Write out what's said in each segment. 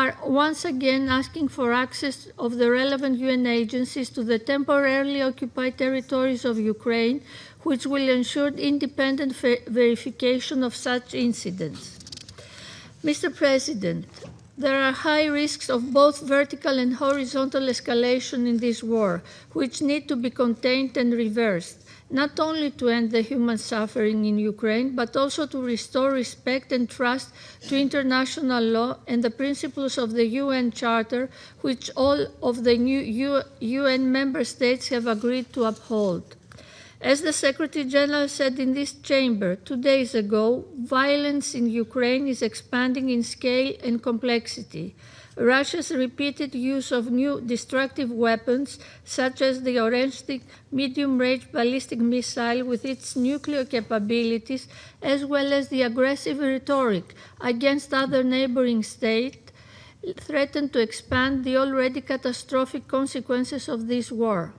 are once again asking for access of the relevant UN agencies to the temporarily occupied territories of Ukraine, which will ensure independent verification of such incidents. Mr. President, there are high risks of both vertical and horizontal escalation in this war, which need to be contained and reversed, not only to end the human suffering in Ukraine, but also to restore respect and trust to international law and the principles of the UN Charter, which all of the new UN member states have agreed to uphold. As the Secretary General said in this chamber 2 days ago, violence in Ukraine is expanding in scale and complexity. Russia's repeated use of new destructive weapons, such as the Orenchtik medium-range ballistic missile with its nuclear capabilities, as well as the aggressive rhetoric against other neighboring states, threaten to expand the already catastrophic consequences of this war.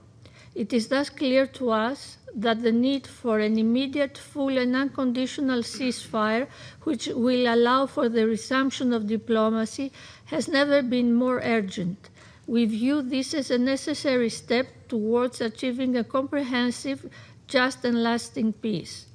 It is thus clear to us that the need for an immediate, full and unconditional ceasefire, which will allow for the resumption of diplomacy, has never been more urgent. We view this as a necessary step towards achieving a comprehensive, just and lasting peace.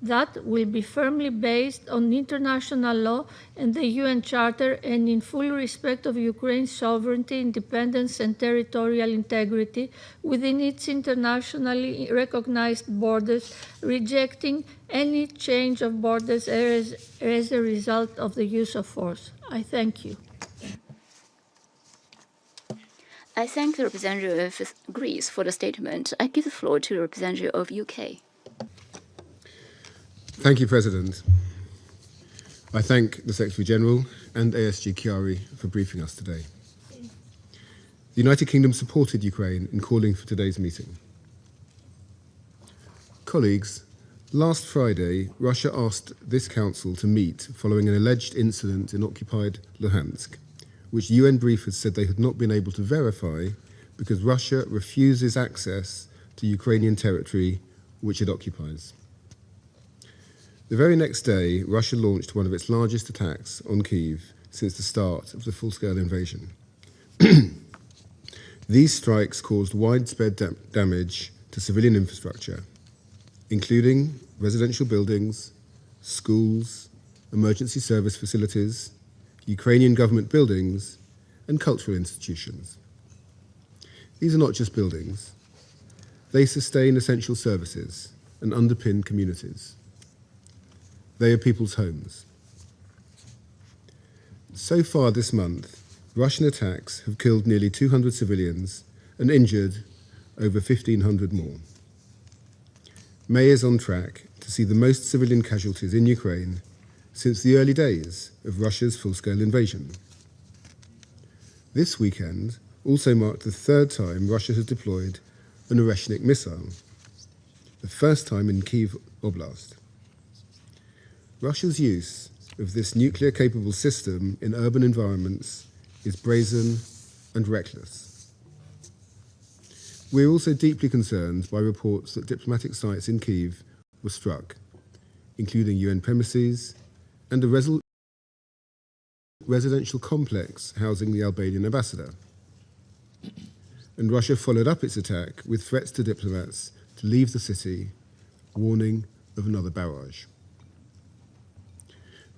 That will be firmly based on international law and the UN Charter and in full respect of Ukraine's sovereignty, independence and territorial integrity within its internationally recognized borders, rejecting any change of borders as a result of the use of force. I thank you. I thank the representative of Greece for the statement. I give the floor to the representative of UK. Thank you, President. I thank the Secretary General and ASG Chiari for briefing us today. The United Kingdom supported Ukraine in calling for today's meeting. Colleagues, last Friday, Russia asked this Council to meet following an alleged incident in occupied Luhansk, which UN briefers said they had not been able to verify because Russia refuses access to Ukrainian territory which it occupies. The very next day, Russia launched one of its largest attacks on Kyiv since the start of the full-scale invasion. These strikes caused widespread damage to civilian infrastructure, including residential buildings, schools, emergency service facilities, Ukrainian government buildings, and cultural institutions. These are not just buildings. They sustain essential services and underpin communities. They are people's homes. So far this month, Russian attacks have killed nearly 200 civilians and injured over 1,500 more. May is on track to see the most civilian casualties in Ukraine since the early days of Russia's full-scale invasion. This weekend also marked the third time Russia has deployed an Oreshnik missile, the first time in Kyiv Oblast. Russia's use of this nuclear-capable system in urban environments is brazen and reckless. We are also deeply concerned by reports that diplomatic sites in Kyiv were struck, including UN premises and a residential complex housing the Albanian ambassador. And Russia followed up its attack with threats to diplomats to leave the city, warning of another barrage.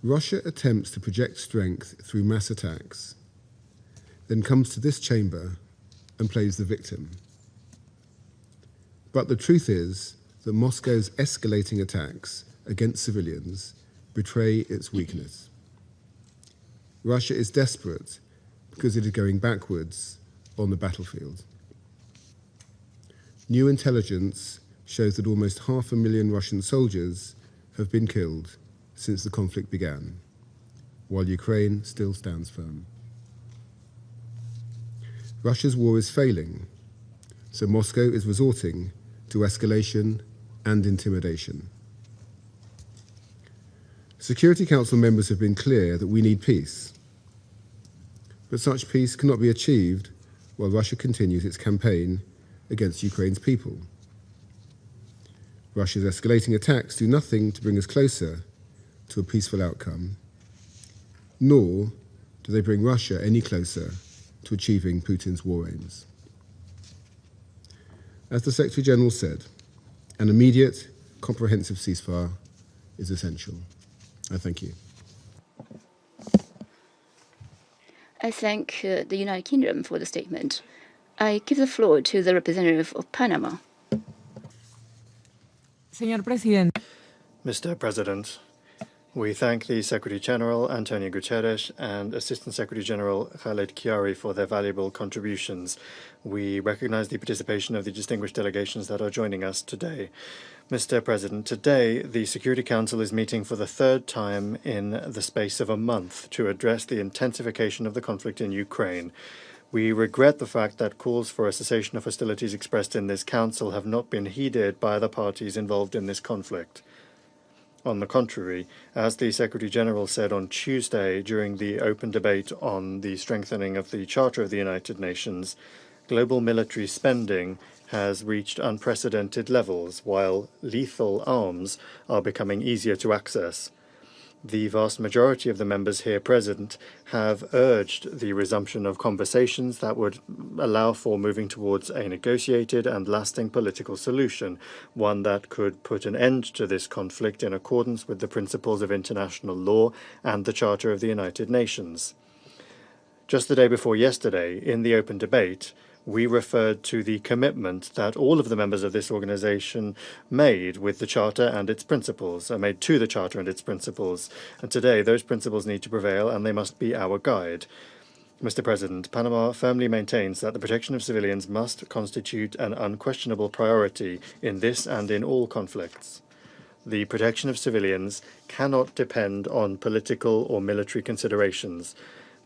Russia attempts to project strength through mass attacks, then comes to this chamber and plays the victim. But the truth is that Moscow's escalating attacks against civilians betray its weakness. Russia is desperate because it is going backwards on the battlefield. New intelligence shows that almost 500,000 Russian soldiers have been killed since the conflict began, while Ukraine still stands firm. Russia's war is failing, so Moscow is resorting to escalation and intimidation. Security Council members have been clear that we need peace, but such peace cannot be achieved while Russia continues its campaign against Ukraine's people. Russia's escalating attacks do nothing to bring us closer to a peaceful outcome, nor do they bring Russia any closer to achieving Putin's war aims? As the Secretary General said, an immediate, comprehensive ceasefire is essential. I thank you. I thank the United Kingdom for the statement. I give the floor to the representative of Panama. Señor Presidente. Mr. President, we thank the Secretary General, Antonio Guterres, and Assistant Secretary General Khaled Kiari for their valuable contributions. We recognize the participation of the distinguished delegations that are joining us today. Mr. President, today the Security Council is meeting for the third time in the space of a month to address the intensification of the conflict in Ukraine. We regret the fact that calls for a cessation of hostilities expressed in this council have not been heeded by the parties involved in this conflict. On the contrary, as the Secretary General said on Tuesday during the open debate on the strengthening of the Charter of the United Nations, global military spending has reached unprecedented levels, while lethal arms are becoming easier to access. The vast majority of the members here present have urged the resumption of conversations that would allow for moving towards a negotiated and lasting political solution, one that could put an end to this conflict in accordance with the principles of international law and the Charter of the United Nations. Just the day before yesterday, in the open debate, we referred to the commitment that all of the members of this organization made with the Charter and its principles, made to the Charter and its principles. And today, those principles need to prevail, and they must be our guide. Mr. President, Panama firmly maintains that the protection of civilians must constitute an unquestionable priority in this and in all conflicts. The protection of civilians cannot depend on political or military considerations.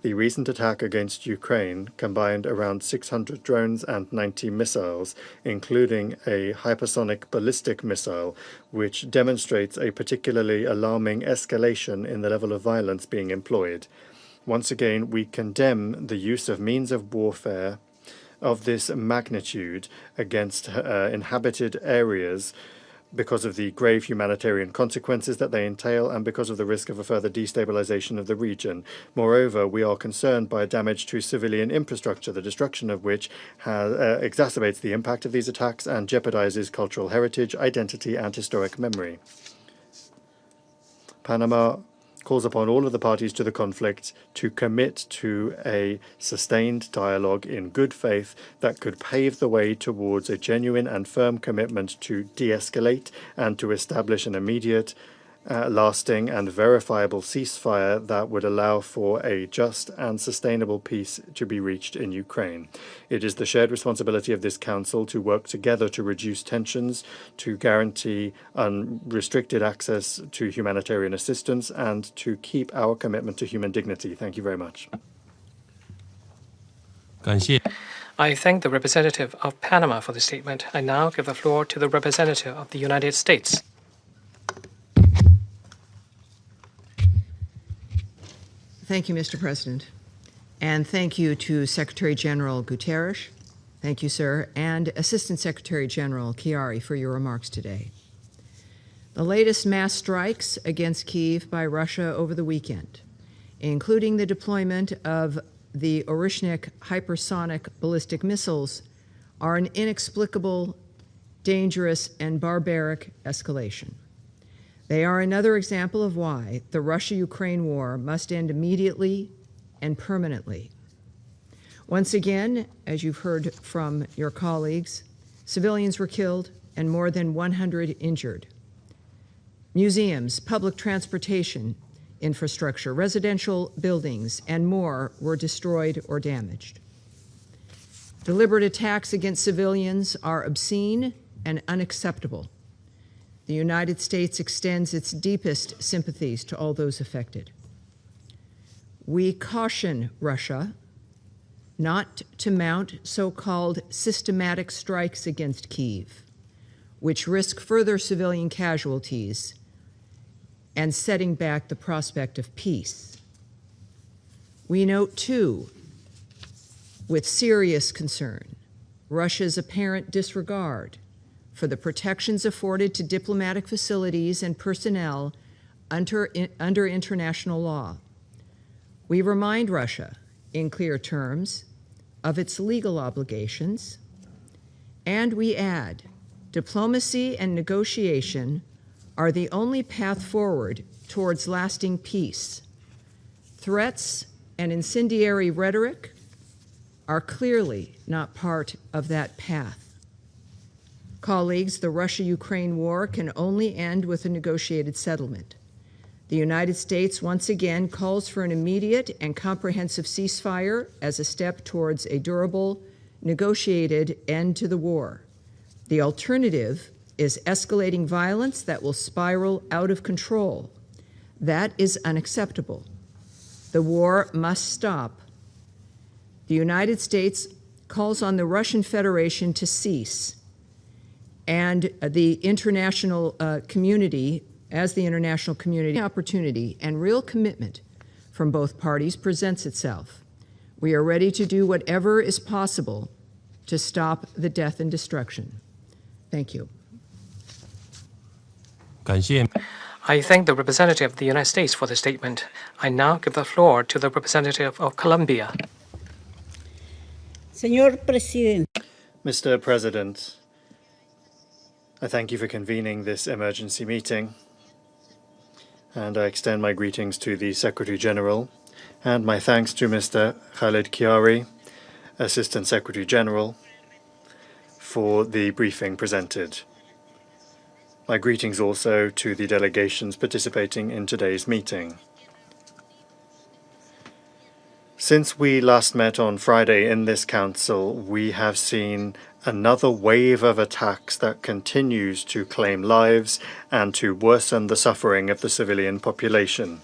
The recent attack against Ukraine combined around 600 drones and 90 missiles, including a hypersonic ballistic missile, which demonstrates a particularly alarming escalation in the level of violence being employed. Once again, we condemn the use of means of warfare of this magnitude against inhabited areas because of the grave humanitarian consequences that they entail and because of the risk of a further destabilization of the region. Moreover, we are concerned by damage to civilian infrastructure, the destruction of which exacerbates the impact of these attacks and jeopardizes cultural heritage, identity, and historic memory. Panama calls upon all of the parties to the conflict to commit to a sustained dialogue in good faith that could pave the way towards a genuine and firm commitment to de-escalate and to establish an immediate, lasting and verifiable ceasefire that would allow for a just and sustainable peace to be reached in Ukraine. It is the shared responsibility of this Council to work together to reduce tensions, to guarantee unrestricted access to humanitarian assistance, and to keep our commitment to human dignity. Thank you very much. I thank the representative of Panama for the statement. I now give the floor to the representative of the United States. Thank you, Mr. President. And thank you to Secretary General Guterres, thank you, sir, and Assistant Secretary General Chiari for your remarks today. The latest mass strikes against Kyiv by Russia over the weekend, including the deployment of the Orishnik hypersonic ballistic missiles, are an inexplicable, dangerous, and barbaric escalation. They are another example of why the Russia-Ukraine war must end immediately and permanently. Once again, as you've heard from your colleagues, civilians were killed and more than 100 injured. Museums, public transportation infrastructure, residential buildings, and more were destroyed or damaged. Deliberate attacks against civilians are obscene and unacceptable. The United States extends its deepest sympathies to all those affected. We caution Russia not to mount so-called systematic strikes against Kyiv, which risk further civilian casualties and setting back the prospect of peace. We note, too, with serious concern, Russia's apparent disregard for the protections afforded to diplomatic facilities and personnel under international law, We remind Russia, in clear terms, of its legal obligations, and we add, diplomacy and negotiation are the only path forward towards lasting peace. Threats and incendiary rhetoric are clearly not part of that path. Colleagues, the Russia-Ukraine war can only end with a negotiated settlement. The United States once again calls for an immediate and comprehensive ceasefire as a step towards a durable, negotiated end to the war. The alternative is escalating violence that will spiral out of control. That is unacceptable. The war must stop. The United States calls on the Russian Federation to cease, and the international community, as the international community, opportunity and real commitment from both parties presents itself. We are ready to do whatever is possible to stop the death and destruction. Thank you. 感谢 I thank the representative of the United States for the statement. I now give the floor to the representative of Colombia. Señor Presidente. Mr. President, I thank you for convening this emergency meeting, and I extend my greetings to the Secretary General and my thanks to Mr. Khaled Kiari, Assistant Secretary General, for the briefing presented. My greetings also to the delegations participating in today's meeting. Since we last met on Friday in this council, we have seen another wave of attacks that continues to claim lives and to worsen the suffering of the civilian population.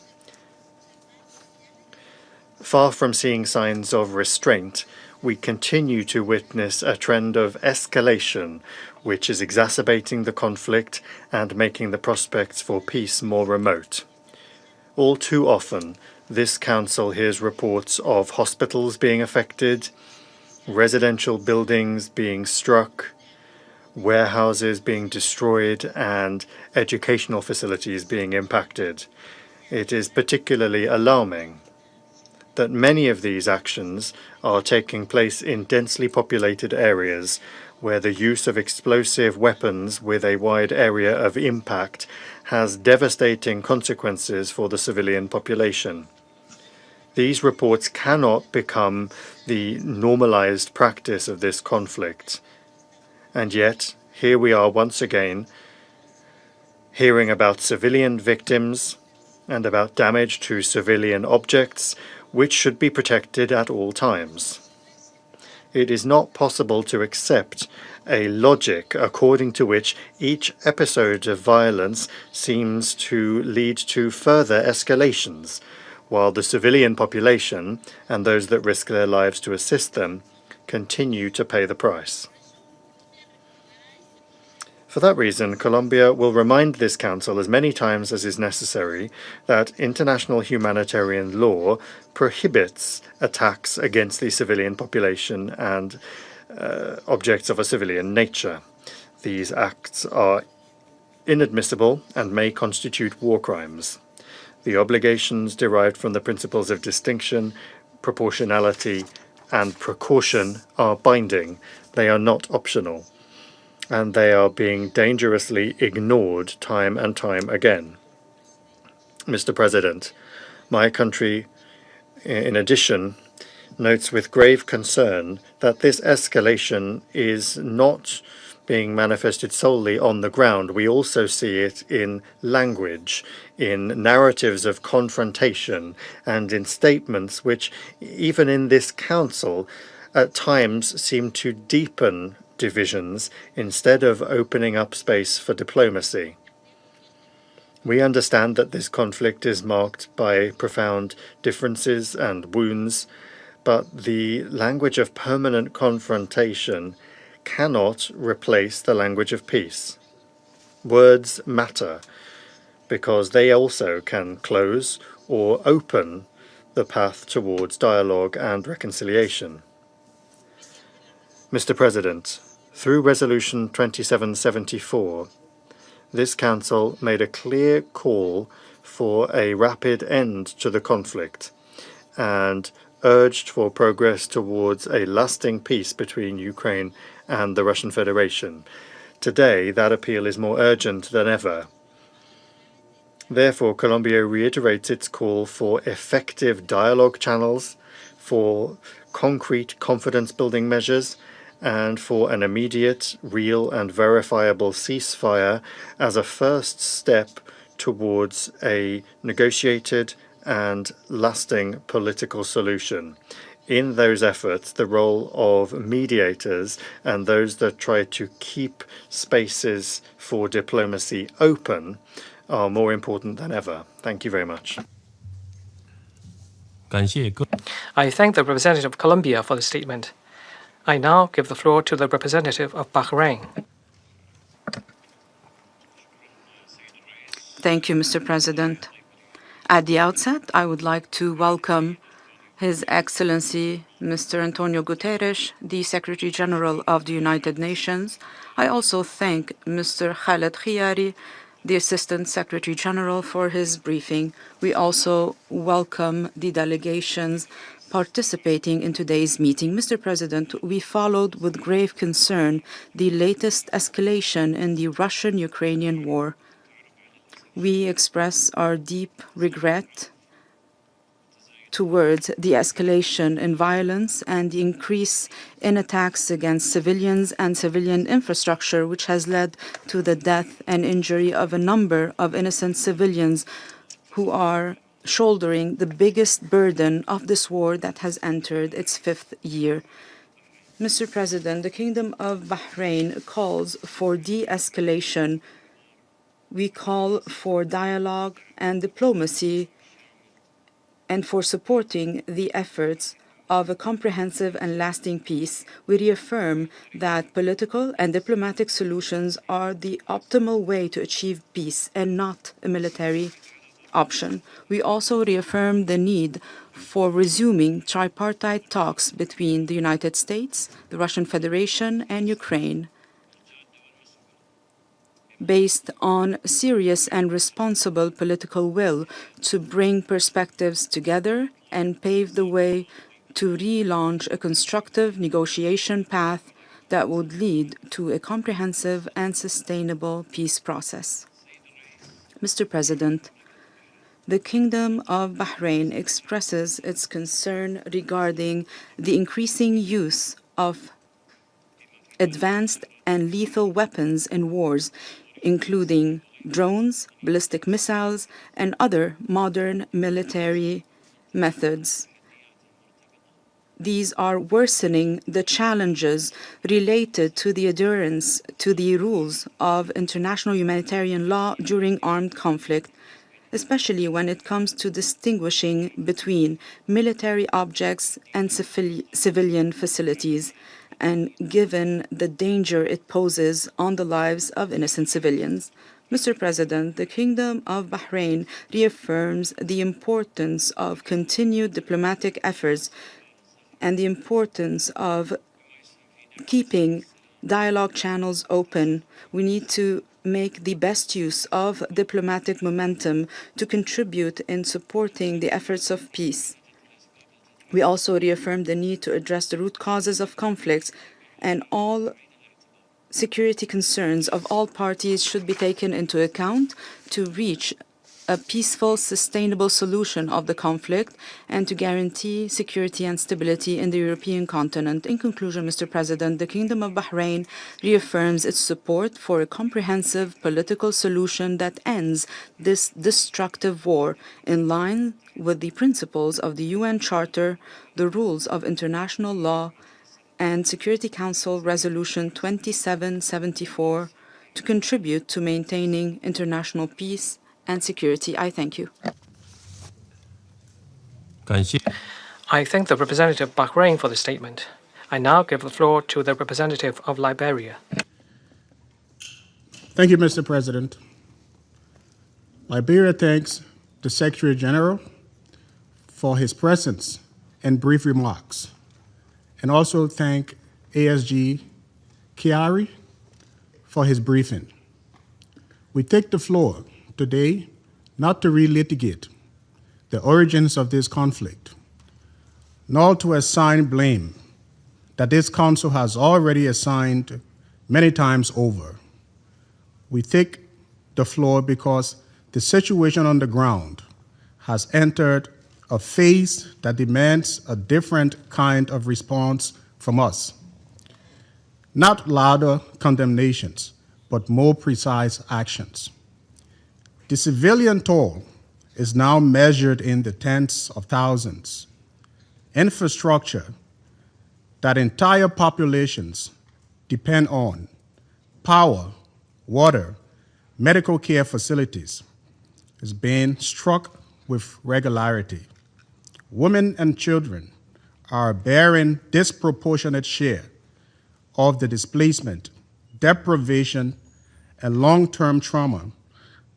Far from seeing signs of restraint, we continue to witness a trend of escalation, which is exacerbating the conflict and making the prospects for peace more remote. All too often, this council hears reports of hospitals being affected, residential buildings being struck, warehouses being destroyed, and educational facilities being impacted. It is particularly alarming that many of these actions are taking place in densely populated areas where the use of explosive weapons with a wide area of impact has devastating consequences for the civilian population. These reports cannot become the normalized practice of this conflict. And yet, here we are once again, hearing about civilian victims and about damage to civilian objects, which should be protected at all times. It is not possible to accept a logic according to which each episode of violence seems to lead to further escalations, while the civilian population and those that risk their lives to assist them continue to pay the price. For that reason, Colombia will remind this Council as many times as is necessary that international humanitarian law prohibits attacks against the civilian population and objects of a civilian nature. These acts are inadmissible and may constitute war crimes. The obligations derived from the principles of distinction, proportionality, and precaution are binding. They are not optional, and they are being dangerously ignored time and time again. Mr. President, my country, in addition, notes with grave concern that this escalation is not being manifested solely on the ground. We also see it in language, in narratives of confrontation, and in statements which, even in this council, at times seem to deepen divisions instead of opening up space for diplomacy. We understand that this conflict is marked by profound differences and wounds, but the language of permanent confrontation cannot replace the language of peace. Words matter because they also can close or open the path towards dialogue and reconciliation. Mr. President, through Resolution 2774, this Council made a clear call for a rapid end to the conflict and urged for progress towards a lasting peace between Ukraine and the Russian Federation. Today, that appeal is more urgent than ever. Therefore, Colombia reiterates its call for effective dialogue channels, for concrete confidence-building measures, and for an immediate, real, and verifiable ceasefire as a first step towards a negotiated and lasting political solution. In those efforts, the role of mediators and those that try to keep spaces for diplomacy open are more important than ever. Thank you very much. I thank the representative of Colombia for the statement. I now give the floor to the representative of Bahrain. Thank you, Mr. President. At the outset, I would like to welcome His Excellency Mr. Antonio Guterres, the Secretary General of the United Nations. I also thank Mr. Khaled Khiari, the Assistant Secretary General, for his briefing. We also welcome the delegations participating in today's meeting. Mr. President, we followed with grave concern the latest escalation in the Russian-Ukrainian war. We express our deep regret towards the escalation in violence and the increase in attacks against civilians and civilian infrastructure, which has led to the death and injury of a number of innocent civilians who are shouldering the biggest burden of this war that has entered its 5th year. Mr. President, the Kingdom of Bahrain calls for de-escalation. We call for dialogue and diplomacy and for supporting the efforts of a comprehensive and lasting peace. We reaffirm that political and diplomatic solutions are the optimal way to achieve peace and not a military option. We also reaffirm the need for resuming tripartite talks between the United States, the Russian Federation, and Ukraine, based on serious and responsible political will to bring perspectives together and pave the way to relaunch a constructive negotiation path that would lead to a comprehensive and sustainable peace process. Mr. President, the Kingdom of Bahrain expresses its concern regarding the increasing use of advanced and lethal weapons in wars, including drones, ballistic missiles, and other modern military methods. These are worsening the challenges related to the adherence to the rules of international humanitarian law during armed conflict, especially when it comes to distinguishing between military objects and civilian facilities, and given the danger it poses on the lives of innocent civilians. Mr. President, the Kingdom of Bahrain reaffirms the importance of continued diplomatic efforts and the importance of keeping dialogue channels open. We need to make the best use of diplomatic momentum to contribute in supporting the efforts of peace. We also reaffirm the need to address the root causes of conflicts, and all security concerns of all parties should be taken into account to reach a peaceful, sustainable solution of the conflict and to guarantee security and stability in the European continent. In conclusion, Mr. President, the Kingdom of Bahrain reaffirms its support for a comprehensive political solution that ends this destructive war in line with the principles of the UN Charter, the rules of international law, and Security Council Resolution 2774 to contribute to maintaining international peace and security. I thank you. I thank the representative of Bahrain for the statement. I now give the floor to the representative of Liberia. Thank you, Mr. President. Liberia thanks the Secretary General for his presence and brief remarks, and also thank ASG Khiari for his briefing. We take the floor today not to relitigate the origins of this conflict, nor to assign blame that this Council has already assigned many times over. We take the floor because the situation on the ground has entered a phase that demands a different kind of response from us. Not louder condemnations, but more precise actions. The civilian toll is now measured in the tens of thousands. Infrastructure that entire populations depend on, power, water, medical care facilities, is being struck with regularity. Women and children are bearing disproportionate share of the displacement, deprivation, and long-term trauma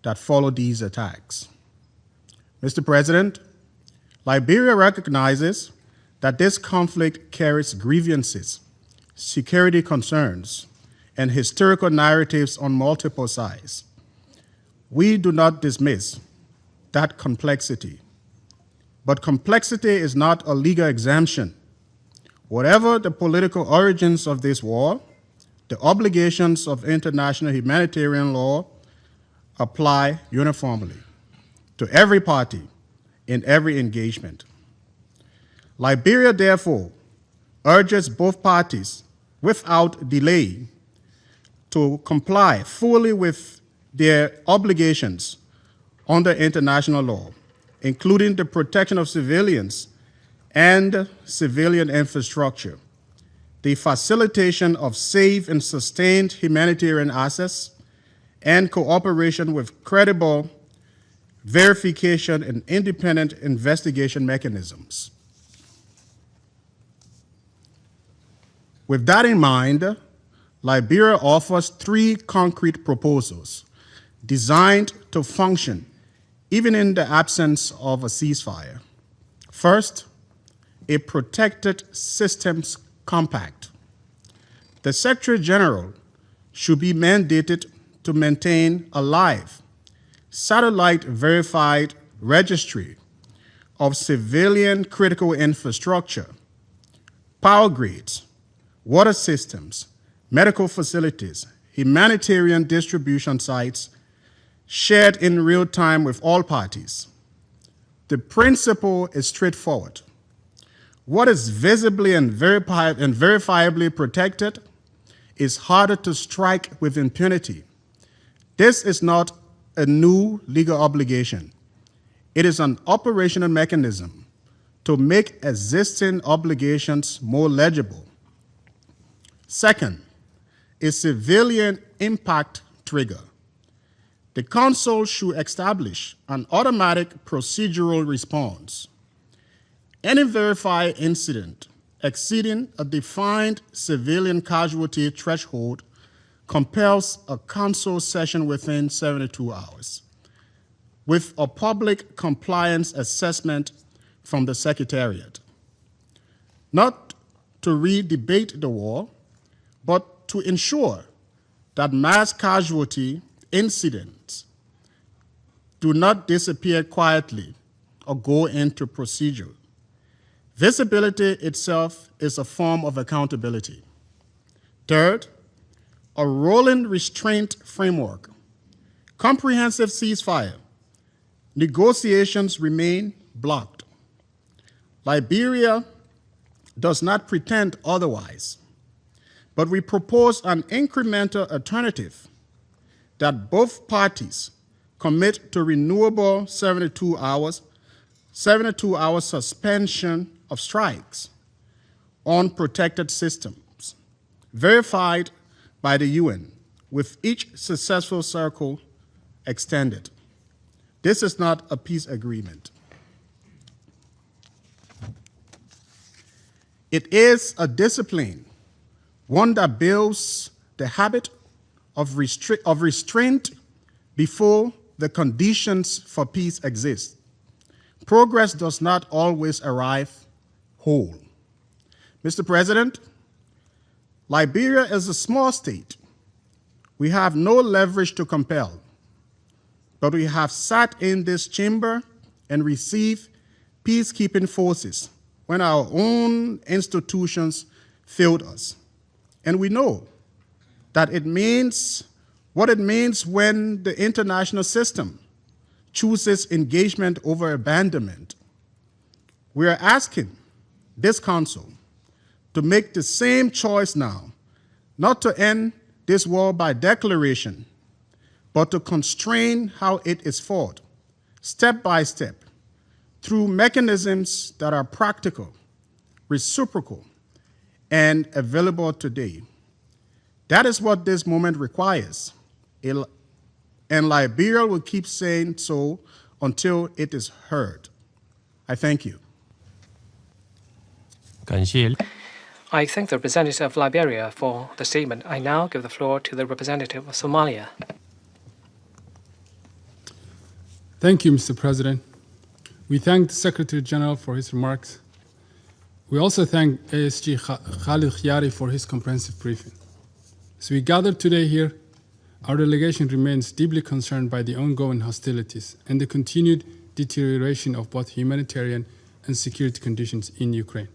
that follow these attacks. Mr. President, Liberia recognizes that this conflict carries grievances, security concerns, and historical narratives on multiple sides. We do not dismiss that complexity, but complexity is not a legal exemption. Whatever the political origins of this war, the obligations of international humanitarian law apply uniformly to every party in every engagement. Liberia, therefore, urges both parties without delay to comply fully with their obligations under international law, including the protection of civilians and civilian infrastructure, the facilitation of safe and sustained humanitarian access, and cooperation with credible verification and independent investigation mechanisms. With that in mind, Liberia offers 3 concrete proposals designed to function even in the absence of a ceasefire. First, a protected systems compact. The Secretary General should be mandated to maintain a live, satellite-verified registry of civilian critical infrastructure, power grids, water systems, medical facilities, humanitarian distribution sites, shared in real time with all parties. The principle is straightforward. What is visibly and verifiably protected is harder to strike with impunity. This is not a new legal obligation. It is an operational mechanism to make existing obligations more legible. Second, a civilian impact trigger. The Council should establish an automatic procedural response. Any verified incident exceeding a defined civilian casualty threshold compels a Council session within 72 hours, with a public compliance assessment from the Secretariat. Not to re-debate the war, but to ensure that mass casualty incidents do not disappear quietly or go into procedure. Visibility itself is a form of accountability. Third, a rolling restraint framework. Comprehensive ceasefire. Negotiations remain blocked. Liberia does not pretend otherwise, but we propose an incremental alternative that both parties commit to renewable 72-hour suspension of strikes on protected systems, verified by the UN, with each successful circle extended. This is not a peace agreement. It is a discipline, one that builds the habit of restraint before the conditions for peace exist. Progress does not always arrive whole. Mr. President, Liberia is a small state. We have no leverage to compel, but we have sat in this chamber and received peacekeeping forces when our own institutions failed us. And we know that it means what it means when the international system chooses engagement over abandonment. We are asking this Council to make the same choice now, not to end this war by declaration, but to constrain how it is fought, step by step, through mechanisms that are practical, reciprocal, and available today. That is what this moment requires, and Liberia will keep saying so until it is heard. I thank you. 感谢 I thank the representative of Liberia for the statement. I now give the floor to the representative of Somalia. Thank you, Mr. President. We thank the Secretary General for his remarks. We also thank ASG Khalid Khiari for his comprehensive briefing. As we gather today here, our delegation remains deeply concerned by the ongoing hostilities and the continued deterioration of both humanitarian and security conditions in Ukraine.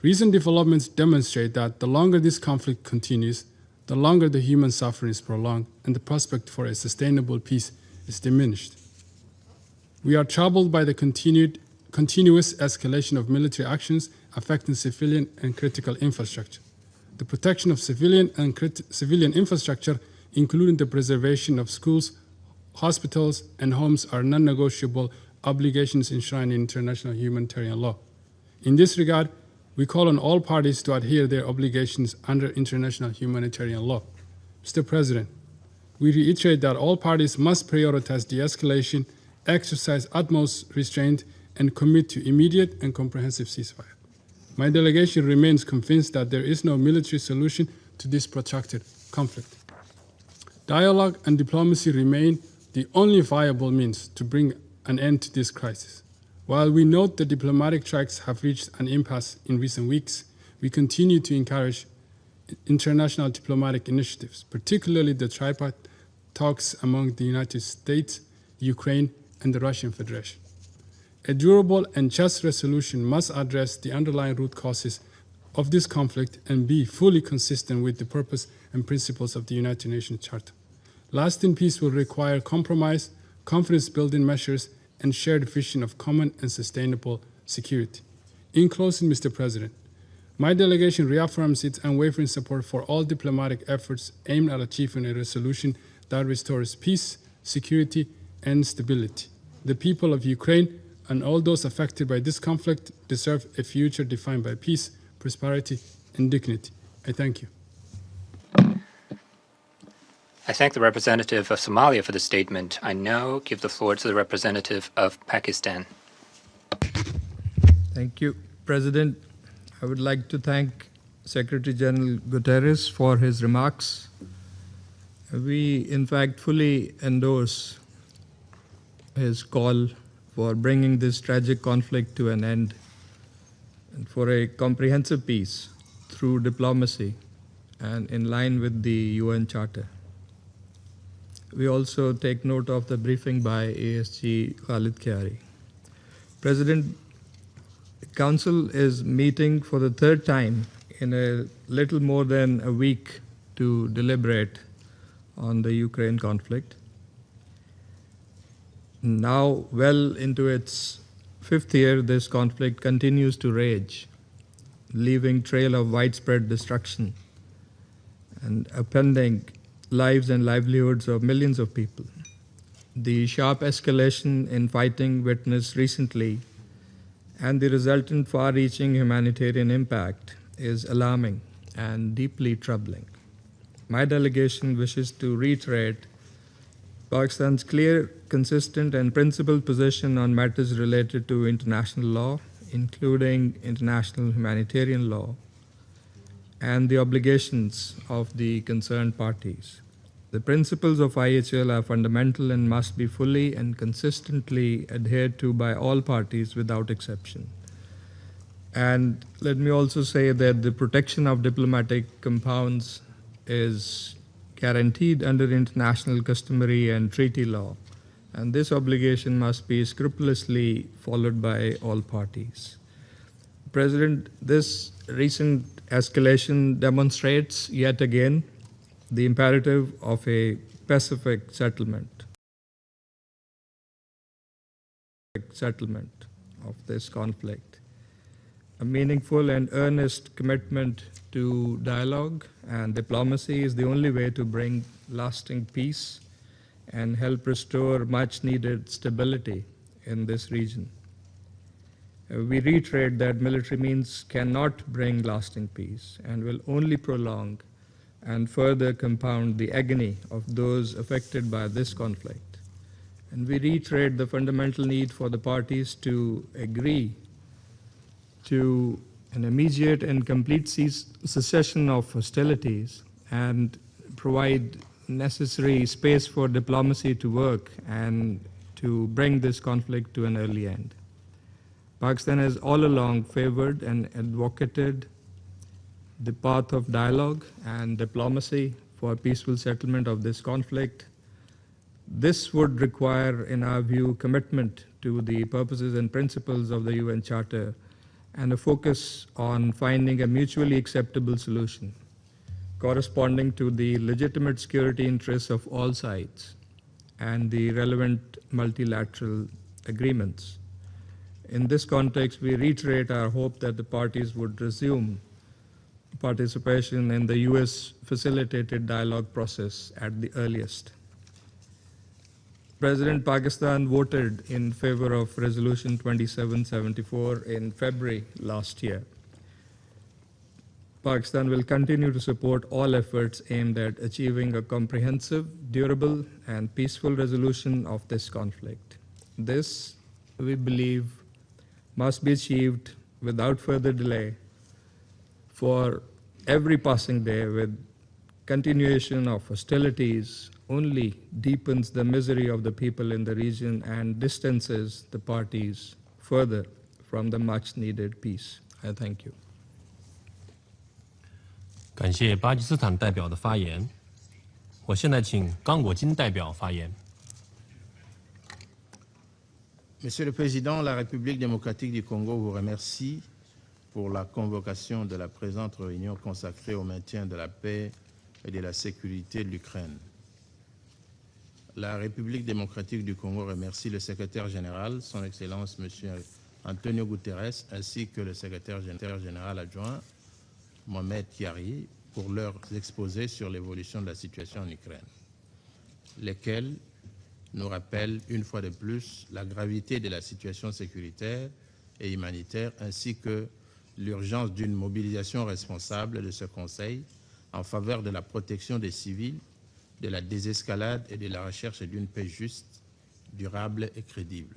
Recent developments demonstrate that the longer this conflict continues, the longer the human suffering is prolonged and the prospect for a sustainable peace is diminished. We are troubled by the continuous escalation of military actions affecting civilian and critical infrastructure. The protection of civilian and civilian infrastructure, including the preservation of schools, hospitals, and homes, are non-negotiable obligations enshrined in international humanitarian law. In this regard, we call on all parties to adhere their obligations under international humanitarian law. Mr. President, we reiterate that all parties must prioritize de-escalation, exercise utmost restraint, and commit to immediate and comprehensive ceasefire. My delegation remains convinced that there is no military solution to this protracted conflict. Dialogue and diplomacy remain the only viable means to bring an end to this crisis. While we note the diplomatic tracks have reached an impasse in recent weeks, we continue to encourage international diplomatic initiatives, particularly the tripartite talks among the United States, Ukraine, and the Russian Federation. A durable and just resolution must address the underlying root causes of this conflict and be fully consistent with the purpose and principles of the United Nations Charter. Lasting peace will require compromise, confidence-building measures, and shared vision of common and sustainable security. In closing, Mr. President, my delegation reaffirms its unwavering support for all diplomatic efforts aimed at achieving a resolution that restores peace, security, and stability. The people of Ukraine and all those affected by this conflict deserve a future defined by peace, prosperity, and dignity. I thank you. I thank the representative of Somalia for the statement. I now give the floor to the representative of Pakistan. Thank you, President. I would like to thank Secretary General Guterres for his remarks. We, in fact, fully endorse his call for bringing this tragic conflict to an end and for a comprehensive peace through diplomacy and in line with the UN Charter. We also take note of the briefing by ASG Khalid Khiari. President, the Council is meeting for the third time in a little more than a week to deliberate on the Ukraine conflict. Now, well into its fifth year, this conflict continues to rage, leaving trail of widespread destruction and upending lives and livelihoods of millions of people. The sharp escalation in fighting witnessed recently and the resultant far-reaching humanitarian impact is alarming and deeply troubling. My delegation wishes to reiterate Pakistan's clear, consistent, and principled position on matters related to international law, including international humanitarian law, and the obligations of the concerned parties. The principles of IHL are fundamental and must be fully and consistently adhered to by all parties without exception. And let me also say that the protection of diplomatic compounds is guaranteed under international customary and treaty law, and this obligation must be scrupulously followed by all parties. President, this recent escalation demonstrates yet again the imperative of a pacific settlement of this conflict. A meaningful and earnest commitment to dialogue and diplomacy is the only way to bring lasting peace and help restore much needed stability in this region. We reiterate that military means cannot bring lasting peace and will only prolong and further compound the agony of those affected by this conflict. And we reiterate the fundamental need for the parties to agree to an immediate and complete cessation of hostilities and provide necessary space for diplomacy to work and to bring this conflict to an early end. Pakistan has all along favored and advocated the path of dialogue and diplomacy for peaceful settlement of this conflict. This would require, in our view, commitment to the purposes and principles of the UN Charter and a focus on finding a mutually acceptable solution corresponding to the legitimate security interests of all sides and the relevant multilateral agreements. In this context, we reiterate our hope that the parties would resume participation in the US facilitated dialogue process at the earliest. President Pakistan voted in favor of Resolution 2774 in February last year. Pakistan will continue to support all efforts aimed at achieving a comprehensive, durable, and peaceful resolution of this conflict. This, we believe, must be achieved without further delay, for every passing day with continuation of hostilities only deepens the misery of the people in the region and distances the parties further from the much needed peace. I thank you. 感谢巴基斯坦代表的发言。我现在请刚果金代表发言。Monsieur le Président, la République démocratique du Congo vous remercie pour la convocation de la présente réunion consacrée au maintien de la paix et de la sécurité de l'Ukraine. La République démocratique du Congo remercie le secrétaire général, son Excellence M. Antonio Guterres, ainsi que le secrétaire général adjoint, Mohamed Chiari, pour leurs exposés sur l'évolution de la situation en Ukraine, lesquels nous rappellent une fois de plus la gravité de la situation sécuritaire et humanitaire, ainsi que l'urgence d'une mobilisation responsable de ce Conseil en faveur de la protection des civils, de la désescalade et de la recherche d'une paix juste, durable et crédible.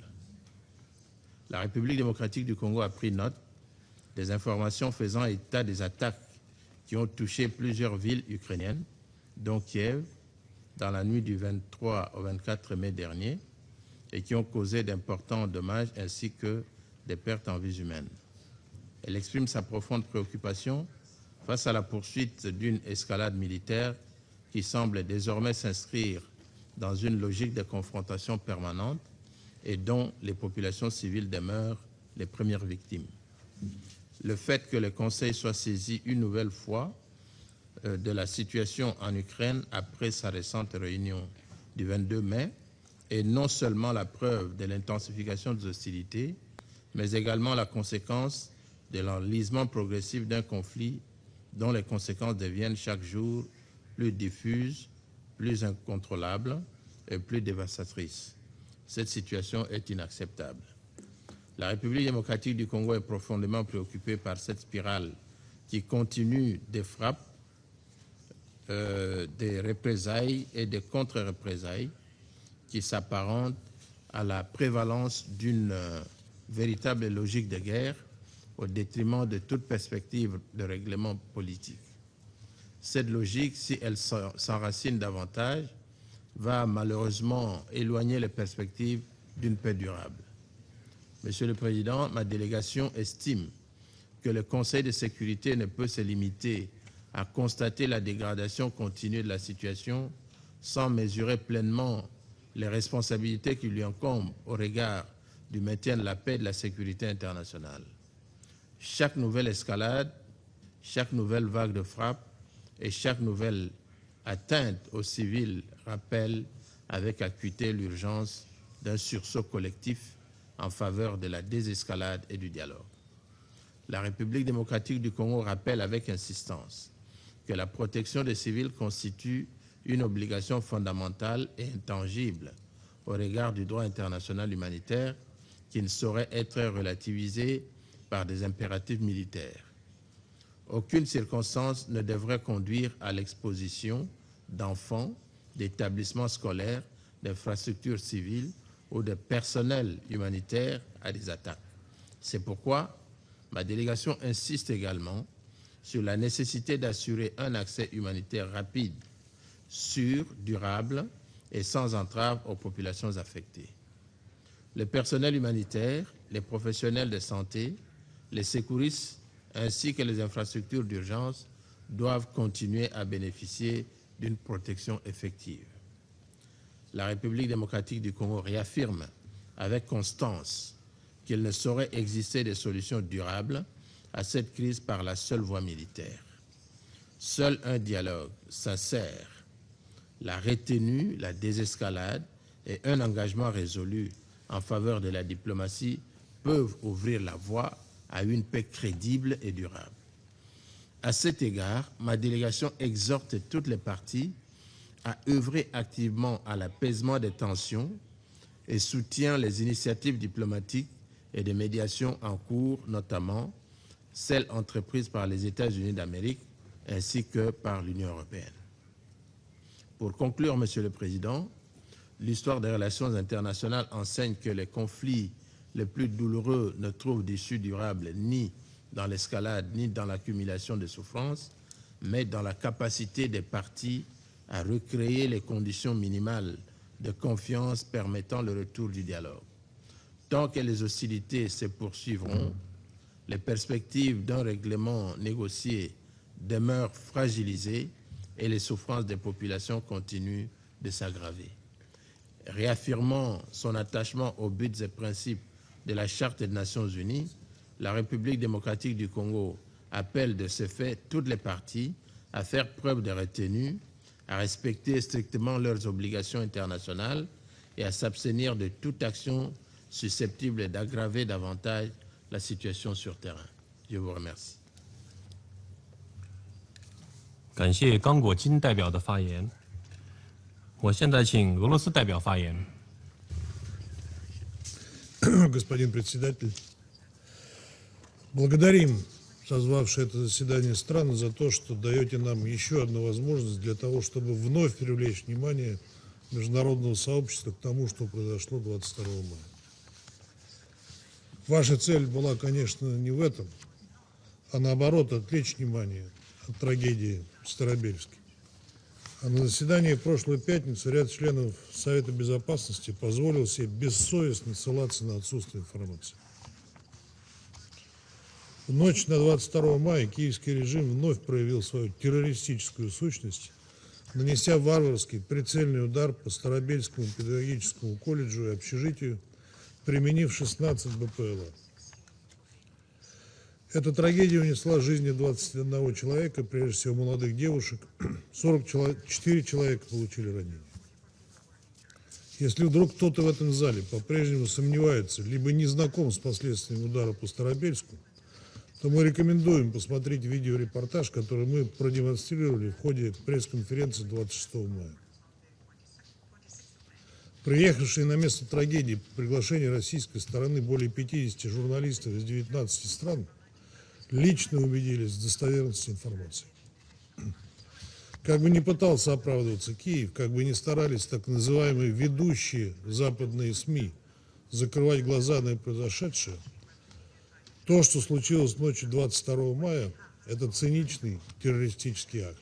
La République démocratique du Congo a pris note des informations faisant état des attaques qui ont touché plusieurs villes ukrainiennes, dont Kiev, dans la nuit du 23 au 24 mai dernier, et qui ont causé d'importants dommages ainsi que des pertes en vies humaines. Elle exprime sa profonde préoccupation face à la poursuite d'une escalade militaire qui semble désormais s'inscrire dans une logique de confrontation permanente et dont les populations civiles demeurent les premières victimes. Le fait que le Conseil soit saisi une nouvelle fois de la situation en Ukraine après sa récente réunion du 22 mai est non seulement la preuve de l'intensification des hostilités, mais également la conséquence de l'enlisement progressif d'un conflit dont les conséquences deviennent chaque jour plus diffuses, plus incontrôlables et plus dévastatrices. Cette situation est inacceptable. La République démocratique du Congo est profondément préoccupée par cette spirale qui continue des frappes, des représailles et des contre-représailles qui s'apparentent à la prévalence d'une véritable logique de guerre au détriment de toute perspective de règlement politique. Cette logique, si elle s'enracine davantage, va malheureusement éloigner les perspectives d'une paix durable. Monsieur le Président, ma délégation estime que le Conseil de sécurité ne peut se limiter à constater la dégradation continue de la situation sans mesurer pleinement les responsabilités qui lui incombent au regard du maintien de la paix et de la sécurité internationale. Chaque nouvelle escalade, chaque nouvelle vague de frappe et chaque nouvelle atteinte aux civils rappelle avec acuité l'urgence d'un sursaut collectif en faveur de la désescalade et du dialogue. La République démocratique du Congo rappelle avec insistance que la protection des civils constitue une obligation fondamentale et intangible au regard du droit international humanitaire qui ne saurait être relativisé par des impératifs militaires. Aucune circonstance ne devrait conduire à l'exposition d'enfants, d'établissements scolaires, d'infrastructures civiles ou de personnel humanitaire à des attaques. C'est pourquoi ma délégation insiste également sur la nécessité d'assurer un accès humanitaire rapide, sûr, durable et sans entrave aux populations affectées. Le personnel humanitaire, les professionnels de santé, les secouristes ainsi que les infrastructures d'urgence doivent continuer à bénéficier d'une protection effective. La République démocratique du Congo réaffirme avec constance qu'il ne saurait exister de solution durable à cette crise par la seule voie militaire. Seul un dialogue sincère, la retenue, la désescalade et un engagement résolu en faveur de la diplomatie peuvent ouvrir la voie à une paix crédible et durable. À cet égard, ma délégation exhorte toutes les parties à œuvrer activement à l'apaisement des tensions et soutient les initiatives diplomatiques et de médiation en cours, notamment celles entreprises par les États-Unis d'Amérique ainsi que par l'Union européenne. Pour conclure, Monsieur le Président, l'histoire des relations internationales enseigne que les conflits les plus douloureux ne trouvent d'issue durable ni dans l'escalade ni dans l'accumulation de souffrances, mais dans la capacité des parties à recréer les conditions minimales de confiance permettant le retour du dialogue. Tant que les hostilités se poursuivront, les perspectives d'un règlement négocié demeurent fragilisées et les souffrances des populations continuent de s'aggraver. Réaffirmant son attachement aux buts et principes de la Charte des Nations Unies, la République démocratique du Congo appelle de ce fait toutes les parties à faire preuve de retenue, à respecter strictement leurs obligations internationales et à s'abstenir de toute action susceptible d'aggraver davantage la situation sur terrain. Je vous remercie. 感谢刚果金代表的发言。我现在请俄罗斯代表发言。Господин председатель, благодарим созвавшие это заседание страны за то, что даете нам еще одну возможность для того, чтобы вновь привлечь внимание международного сообщества к тому, что произошло 22 мая. Ваша цель была, конечно, не в этом, а наоборот, отвлечь внимание от трагедии в Старобельске. А на заседании прошлой пятницы ряд членов Совета Безопасности позволил себе бессовестно ссылаться на отсутствие информации. В ночь на 22 мая киевский режим вновь проявил свою террористическую сущность, нанеся варварский прицельный удар по Старобельскому педагогическому колледжу и общежитию, применив 16 БПЛА. Эта трагедия унесла жизни 21 человека, прежде всего молодых девушек, 44 человека получили ранения. Если вдруг кто-то в этом зале по-прежнему сомневается, либо не знаком с последствиями удара по Старобельску, то мы рекомендуем посмотреть видеорепортаж, который мы продемонстрировали в ходе пресс-конференции 26 мая. Приехавшие на место трагедии по приглашению российской стороны более 50 журналистов из 19 стран лично убедились в достоверности информации. Как бы ни пытался оправдываться Киев, как бы ни старались так называемые ведущие западные СМИ закрывать глаза на произошедшее, то, что случилось ночью 22 мая, это циничный террористический акт.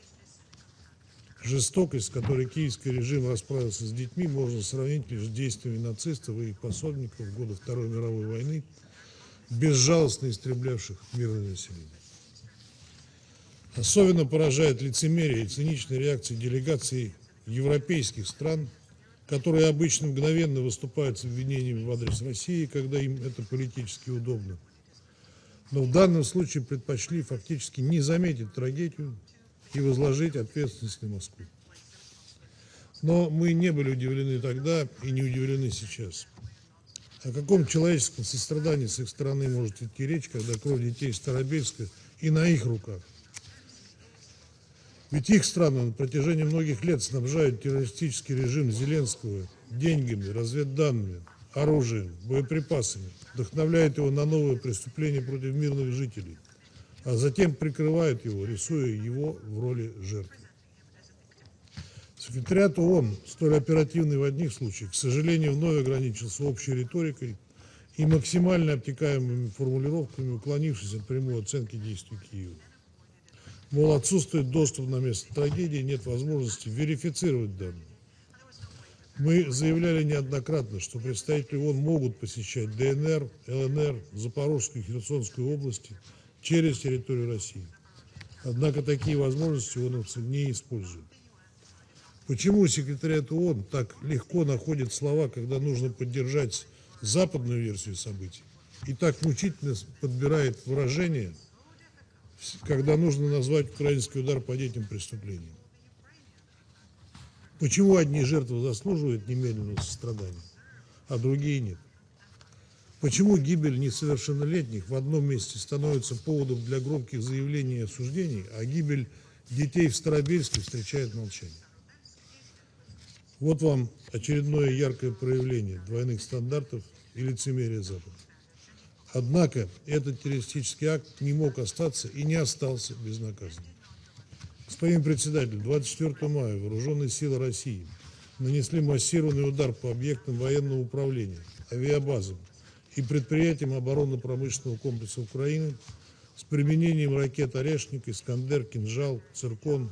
Жестокость, с которой киевский режим расправился с детьми, можно сравнить лишь с действиями нацистов и их пособников в годы Второй мировой войны, безжалостно истреблявших мирное население. Особенно поражает лицемерие и циничная реакция делегаций европейских стран, которые обычно мгновенно выступают с обвинениями в адрес России, когда им это политически удобно. Но в данном случае предпочли фактически не заметить трагедию и возложить ответственность на Москву. Но мы не были удивлены тогда и не удивлены сейчас. О каком человеческом сострадании с их стороны может идти речь, когда кровь детей Старобельска и на их руках? Ведь их страну на протяжении многих лет снабжают террористический режим Зеленского деньгами, разведданными, оружием, боеприпасами, вдохновляют его на новые преступления против мирных жителей, а затем прикрывают его, рисуя его в роли жертвы. Секретариат ООН, столь оперативный в одних случаях, к сожалению, вновь ограничился общей риторикой и максимально обтекаемыми формулировками, уклонившись от прямой оценки действий Киева. Мол, отсутствует доступ на место трагедии, нет возможности верифицировать данные. Мы заявляли неоднократно, что представители ООН могут посещать ДНР, ЛНР, Запорожскую и Херсонскую области через территорию России. Однако такие возможности ООНовцы не используют. Почему секретариат ООН так легко находит слова, когда нужно поддержать западную версию событий, и так мучительно подбирает выражения, когда нужно назвать украинский удар по детям преступлением? Почему одни жертвы заслуживают немедленного сострадания, а другие нет? Почему гибель несовершеннолетних в одном месте становится поводом для громких заявлений и осуждений, а гибель детей в Старобельске встречает молчание? Вот вам очередное яркое проявление двойных стандартов и лицемерия Запада. Однако этот террористический акт не мог остаться и не остался безнаказанным. Господин председатель, 24 мая вооруженные силы России нанесли массированный удар по объектам военного управления, авиабазам и предприятиям оборонно-промышленного комплекса Украины с применением ракет «Орешник», «Искандер», «Кинжал», «Циркон»,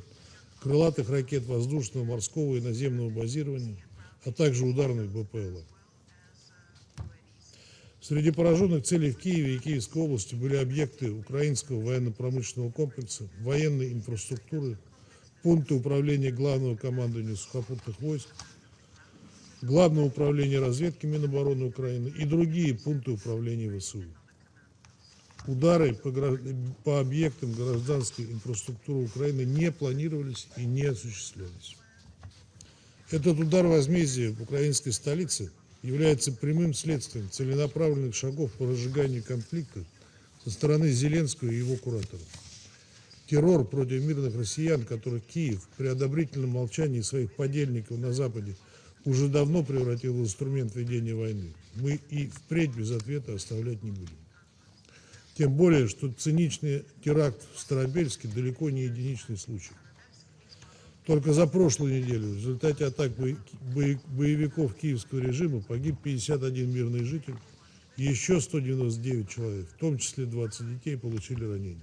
крылатых ракет воздушного, морского и наземного базирования, а также ударных БПЛА. Среди пораженных целей в Киеве и Киевской области были объекты украинского военно-промышленного комплекса, военной инфраструктуры, пункты управления Главного командования сухопутных войск, Главного управления разведки Минобороны Украины и другие пункты управления ВСУ. Удары по объектам гражданской инфраструктуры Украины не планировались и не осуществлялись. Этот удар возмездия в украинской столице является прямым следствием целенаправленных шагов по разжиганию конфликта со стороны Зеленского и его кураторов. Террор против мирных россиян, которых Киев при одобрительном молчании своих подельников на Западе уже давно превратил в инструмент ведения войны, мы и впредь без ответа оставлять не будем. Тем более, что циничный теракт в Старобельске далеко не единичный случай. Только за прошлую неделю в результате атак боевиков киевского режима погиб 51 мирный житель, и еще 199 человек, в том числе 20 детей, получили ранения.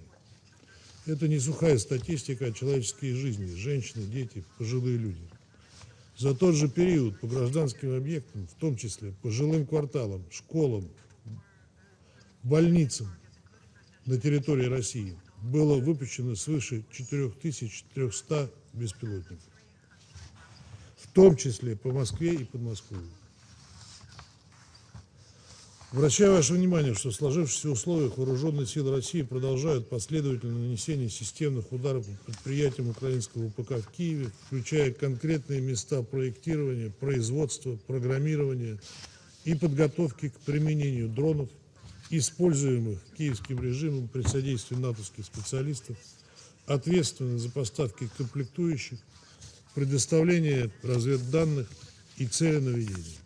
Это не сухая статистика, а человеческие жизни, женщины, дети, пожилые люди. За тот же период по гражданским объектам, в том числе по жилым кварталам, школам, больницам на территории России, было выпущено свыше 4300 беспилотников, в том числе по Москве и Подмосковью. Обращаю ваше внимание, что в сложившихся условиях вооруженные силы России продолжают последовательное нанесение системных ударов по предприятиям украинского ВПК в Киеве, включая конкретные места проектирования, производства, программирования и подготовки к применению дронов, используемых киевским режимом при содействии натовских специалистов, ответственных за поставки комплектующих, предоставление разведданных и целенаведения.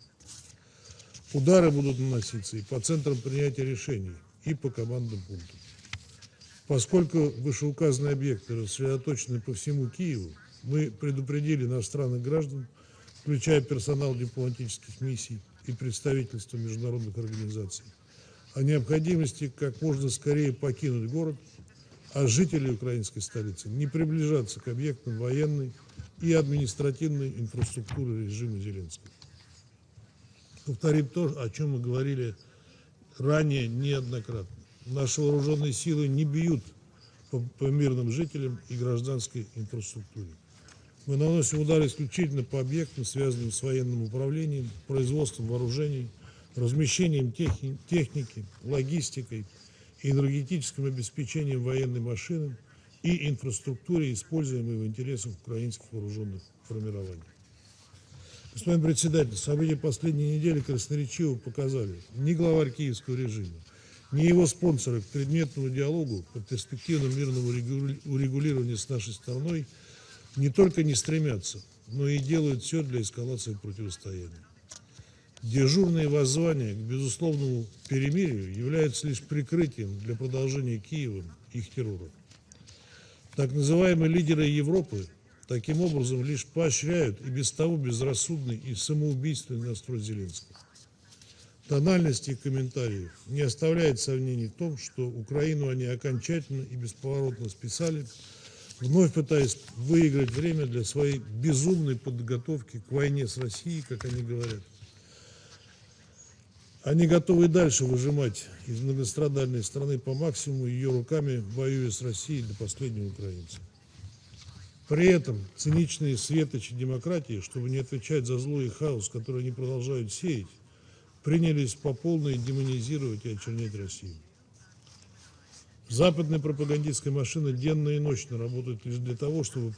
Удары будут наноситься и по центрам принятия решений, и по командным пунктам. Поскольку вышеуказанные объекты рассредоточены по всему Киеву, мы предупредили иностранных граждан, включая персонал дипломатических миссий и представительства международных организаций, о необходимости как можно скорее покинуть город, а жители украинской столицы не приближаться к объектам военной и административной инфраструктуры режима Зеленского. Повторим то, о чем мы говорили ранее неоднократно. Наши вооруженные силы не бьют по мирным жителям и гражданской инфраструктуре. Мы наносим удары исключительно по объектам, связанным с военным управлением, производством вооружений, размещением техники, логистикой энергетическим обеспечением военной машины и инфраструктуре, используемой в интересах украинских вооруженных формирований. Господин председатель, события последней недели красноречиво показали, ни главарь киевского режима, ни его спонсоры к предметному диалогу по перспективному мирному урегулированию с нашей стороной не только не стремятся, но и делают все для эскалации противостояния. Дежурные воззвания к безусловному перемирию являются лишь прикрытием для продолжения Киевом их террора. Так называемые лидеры Европы таким образом лишь поощряют и без того безрассудный и самоубийственный настрой Зеленского. Тональность их комментариев не оставляет сомнений в том, что Украину они окончательно и бесповоротно списали, вновь пытаясь выиграть время для своей безумной подготовки к войне с Россией, как они говорят. Они готовы дальше выжимать из многострадальной страны по максимуму, ее руками воюя с Россией до последнего украинца. При этом циничные светочи демократии, чтобы не отвечать за зло и хаос, который они продолжают сеять, принялись по полной демонизировать и очернять Россию. Западная пропагандистская машина денно и ночно работает лишь для того, чтобы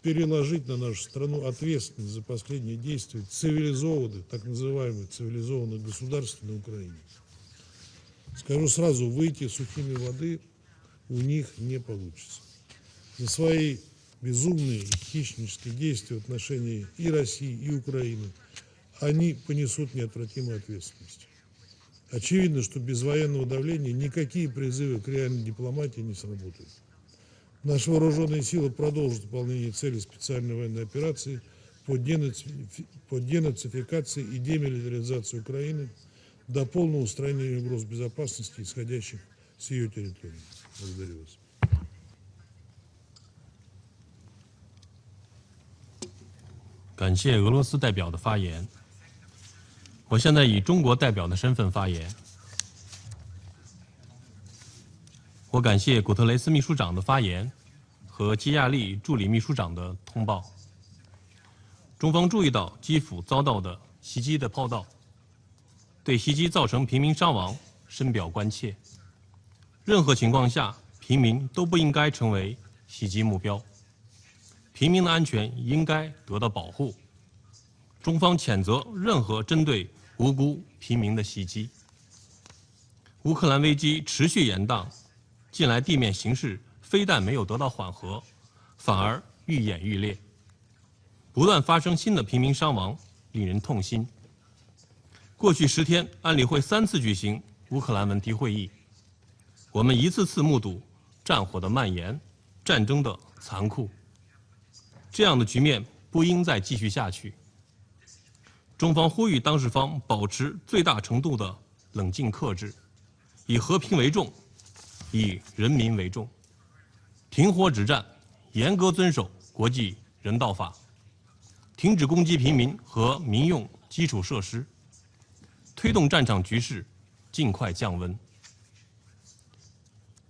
переложить на нашу страну ответственность за последние действия цивилизованных, так называемых цивилизованных государств на Украине. Скажу сразу, выйти сухими воды у них не получится. За свои безумные и хищнические действия в отношении и России, и Украины они понесут неотвратимую ответственность. Очевидно, что без военного давления никакие призывы к реальной дипломатии не сработают. Наши вооруженные силы продолжат выполнение целей специальной военной операции по денацификации и демилитаризации Украины до полного устранения угроз безопасности, исходящих с ее территории. Благодарю вас. 感谢俄罗斯代表的发言。我现在以中国代表的身份发言。我感谢古特雷斯秘书长的发言和基亚利助理秘书长的通报。中方注意到基辅遭到的袭击的报道，对袭击造成平民伤亡深表关切。任何情况下，平民都不应该成为袭击目标。 平民的安全应该得到保护。中方谴责任何针对无辜平民的袭击。乌克兰危机持续延宕，近来地面形势非但没有得到缓和，反而愈演愈烈，不断发生新的平民伤亡，令人痛心。过去10天，安理会3次举行乌克兰问题会议，我们一次次目睹战火的蔓延，战争的残酷。 这样的局面不应再继续下去。中方呼吁当事方保持最大程度的冷静克制，以和平为重，以人民为重，停火止战，严格遵守国际人道法，停止攻击平民和民用基础设施，推动战场局势尽快降温，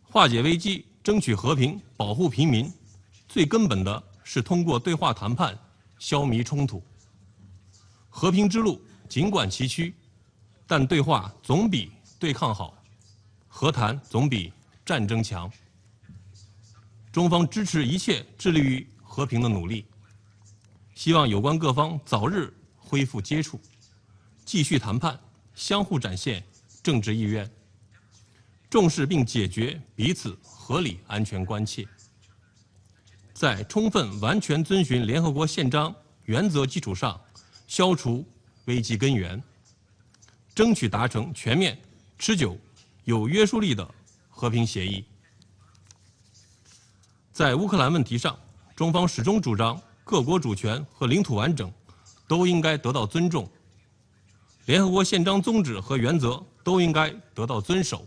化解危机，争取和平，保护平民，最根本的 是通过对话谈判消弭冲突。和平之路尽管崎岖，但对话总比对抗好，和谈总比战争强。中方支持一切致力于和平的努力，希望有关各方早日恢复接触，继续谈判，相互展现政治意愿，重视并解决彼此合理安全关切。 在充分完全遵循联合国宪章原则基础上，消除危机根源，争取达成全面、持久、有约束力的和平协议。在乌克兰问题上，中方始终主张各国主权和领土完整都应该得到尊重，联合国宪章宗旨和原则都应该得到遵守，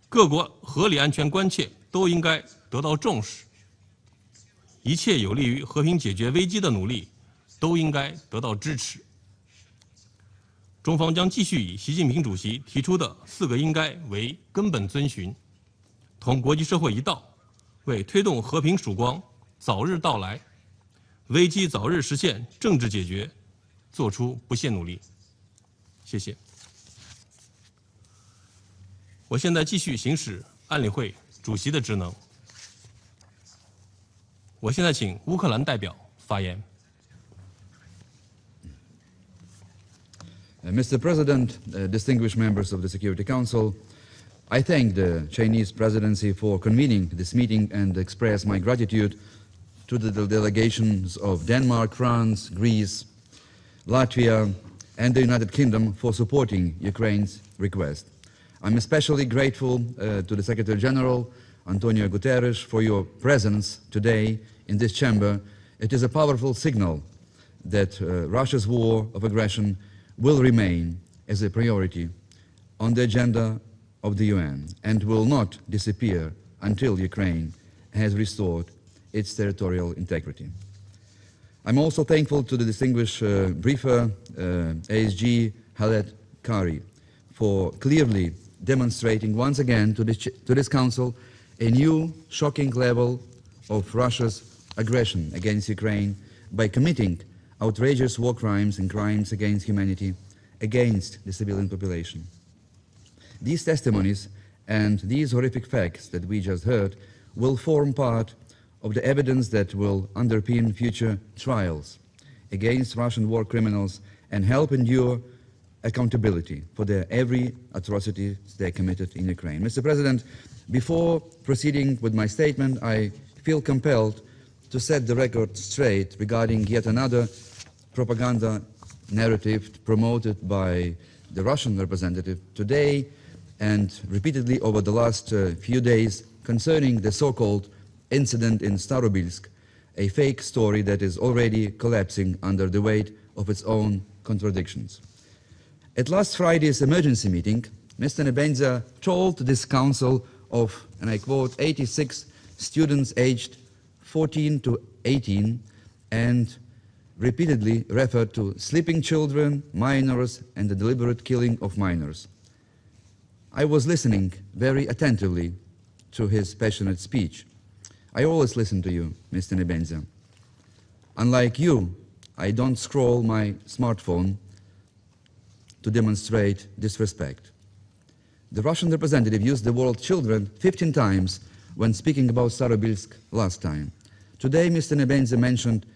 各国合理安全关切都应该得到重视。 一切有利于和平解决危机的努力，都应该得到支持。中方将继续以习近平主席提出的4个应该为根本遵循，同国际社会一道，为推动和平曙光早日到来、危机早日实现政治解决，做出不懈努力。谢谢。我现在继续行使安理会主席的职能。我现在请乌克兰代表发言。Mr. President, distinguished members of the Security Council, I thank the Chinese presidency for convening this meeting and express my gratitude to the delegations of Denmark, France, Greece, Latvia, and the United Kingdom for supporting Ukraine's request. I'm especially grateful to the Secretary General, Antonio Guterres, for your presence today in this chamber. It is a powerful signal that Russia's war of aggression will remain as a priority on the agenda of the UN and will not disappear until Ukraine has restored its territorial integrity. I'm also thankful to the distinguished briefer, ASG Khaled Kari, for clearly demonstrating once again to this Council a new shocking level of Russia's aggression against Ukraine by committing outrageous war crimes and crimes against humanity against the civilian population. These testimonies and these horrific facts that we just heard will form part of the evidence that will underpin future trials against Russian war criminals and help endure accountability for their every atrocity they committed in Ukraine. Mr. President, before proceeding with my statement, I feel compelled to set the record straight regarding yet another propaganda narrative promoted by the Russian representative today and repeatedly over the last few days concerning the so-called incident in Starobilsk, a fake story that is already collapsing under the weight of its own contradictions. At last Friday's emergency meeting, Mr. Nebenza told this council of, and I quote, 86 students aged 14 to 18 and repeatedly referred to sleeping children, minors, and the deliberate killing of minors. I was listening very attentively to his passionate speech. I always listen to you, Mr. Nebenza. Unlike you, I don't scroll my smartphone to demonstrate disrespect. The Russian representative used the word children 15 times when speaking about Starobilsk last time. Today, Mr. Nebenza mentioned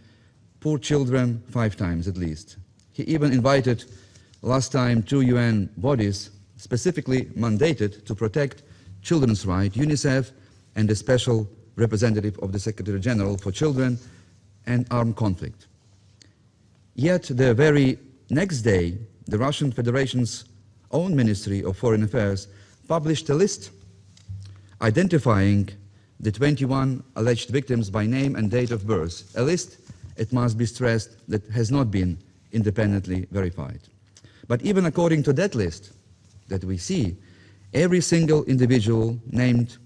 poor children 5 times at least. He even invited last time 2 UN bodies specifically mandated to protect children's rights, UNICEF and the special representative of the Secretary General for Children and Armed Conflict. Yet the very next day, the Russian Federation's own Ministry of Foreign Affairs published a list identifying the 21 alleged victims by name and date of birth, a list, it must be stressed, that has not been independently verified. But even according to that list that we see, every single individual named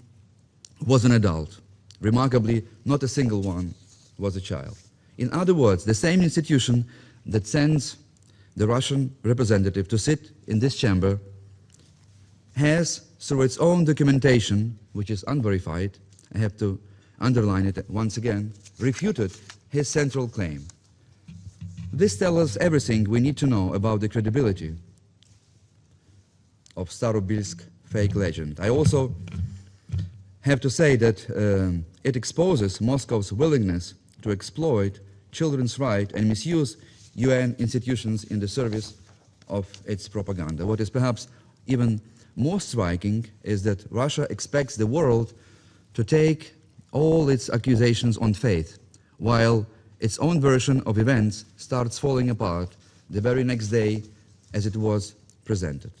was an adult. Remarkably, not a single one was a child. In other words, the same institution that sends the Russian representative to sit in this chamber has, through its own documentation, which is unverified, I have to underline it once again, refuted his central claim. This tells us everything we need to know about the credibility of Starobilsk fake legend. I also have to say that it exposes Moscow's willingness to exploit children's rights and misuse UN institutions in the service of its propaganda. What is perhaps even more striking is that Russia expects the world to take all its accusations on faith, while its own version of events starts falling apart the very next day as it was presented.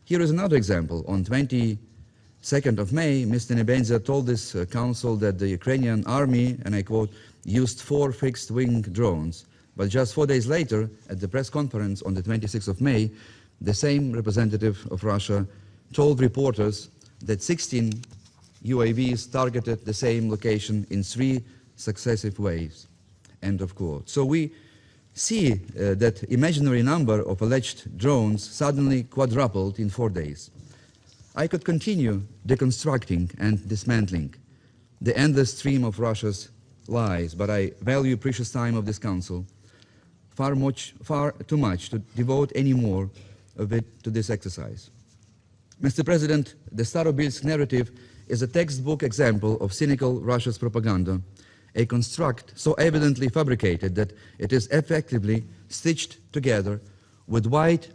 Here is another example. On 22nd of May, Mr. Nebenza told this council that the Ukrainian army, and I quote, used 4 fixed-wing drones. But just 4 days later, at the press conference on the 26th of May, the same representative of Russia told reporters that 16 UAVs targeted the same location in 3 successive waves, end of quote. So we see that imaginary number of alleged drones suddenly quadrupled in 4 days. I could continue deconstructing and dismantling the endless stream of Russia's lies, but I value precious time of this council far too much to devote any more of it to this exercise. Mr. President, the Starobilsk narrative is a textbook example of cynical Russia's propaganda, a construct so evidently fabricated that it is effectively stitched together with wide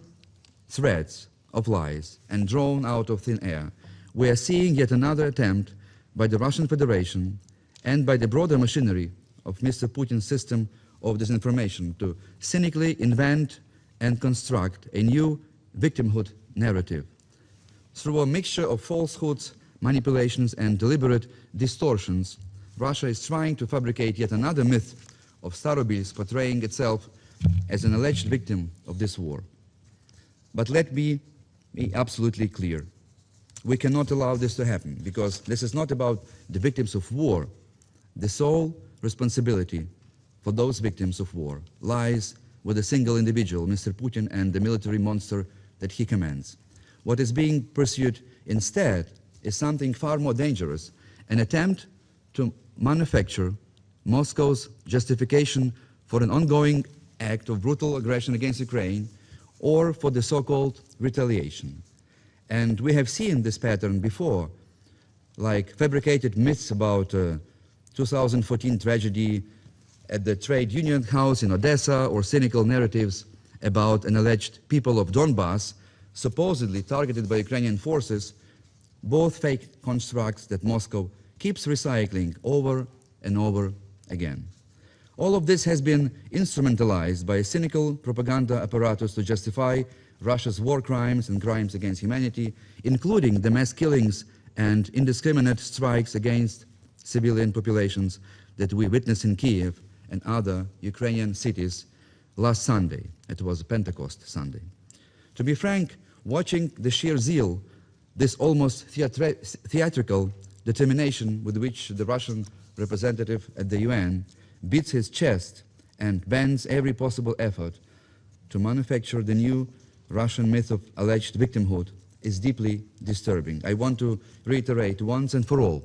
threads of lies and drawn out of thin air. We are seeing yet another attempt by the Russian Federation and by the broader machinery of Mr. Putin's system of disinformation to cynically invent and construct a new victimhood narrative. Through a mixture of falsehoods, manipulations, and deliberate distortions, Russia is trying to fabricate yet another myth of Starobilsk portraying itself as an alleged victim of this war. But let me be absolutely clear. We cannot allow this to happen, because this is not about the victims of war. The sole responsibility for those victims of war lies with a single individual, Mr. Putin, and the military monster that he commands. What is being pursued instead is something far more dangerous, an attempt to manufacture Moscow's justification for an ongoing act of brutal aggression against Ukraine or for the so-called retaliation. And we have seen this pattern before, like fabricated myths about 2014 tragedy at the trade union house in Odessa, or cynical narratives about an alleged people of Donbass supposedly targeted by Ukrainian forces, both fake constructs that Moscow keeps recycling over and over again. All of this has been instrumentalized by a cynical propaganda apparatus to justify Russia's war crimes and crimes against humanity, including the mass killings and indiscriminate strikes against civilian populations that we witnessed in Kiev and other Ukrainian cities last Sunday. It was Pentecost Sunday. To be frank, watching the sheer zeal, this almost theatrical determination with which the Russian representative at the UN beats his chest and bends every possible effort to manufacture the new Russian myth of alleged victimhood is deeply disturbing. I want to reiterate once and for all,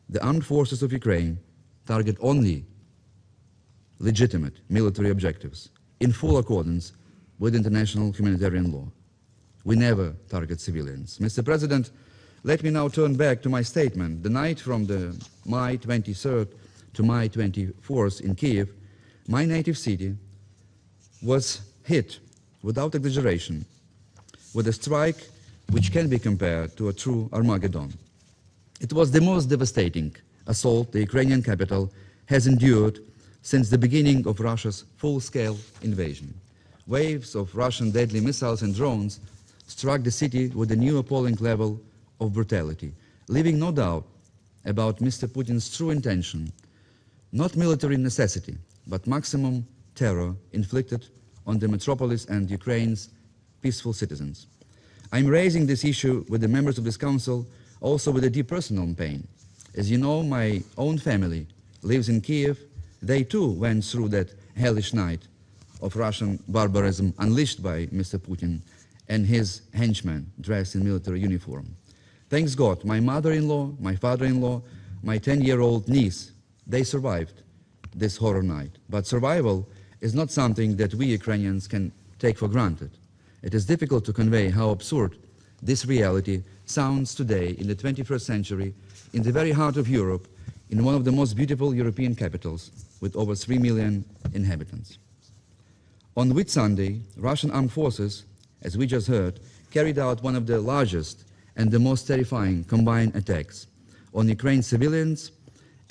the armed forces of Ukraine target only legitimate military objectives in full accordance with international humanitarian law. We never target civilians. Mr. President, let me now turn back to my statement. The night from the May 23rd to May 24th in Kiev, my native city was hit, without exaggeration, with a strike which can be compared to a true Armageddon. It was the most devastating assault the Ukrainian capital has endured since the beginning of Russia's full-scale invasion. Waves of Russian deadly missiles and drones struck the city with a new appalling level of brutality, leaving no doubt about Mr. Putin's true intention, not military necessity, but maximum terror inflicted on the metropolis and Ukraine's peaceful citizens. I'm raising this issue with the members of this council also with a deep personal pain. As you know, my own family lives in Kiev. They too went through that hellish night of Russian barbarism unleashed by Mr. Putin and his henchmen dressed in military uniform. Thanks God, my mother-in-law, my father-in-law, my 10-year-old niece, they survived this horror night. But survival is not something that we Ukrainians can take for granted. It is difficult to convey how absurd this reality sounds today in the 21st century, in the very heart of Europe, in one of the most beautiful European capitals with over 3 million inhabitants. On Whit Sunday, Russian armed forces, as we just heard, carried out one of the largest and the most terrifying combined attacks on Ukraine's civilians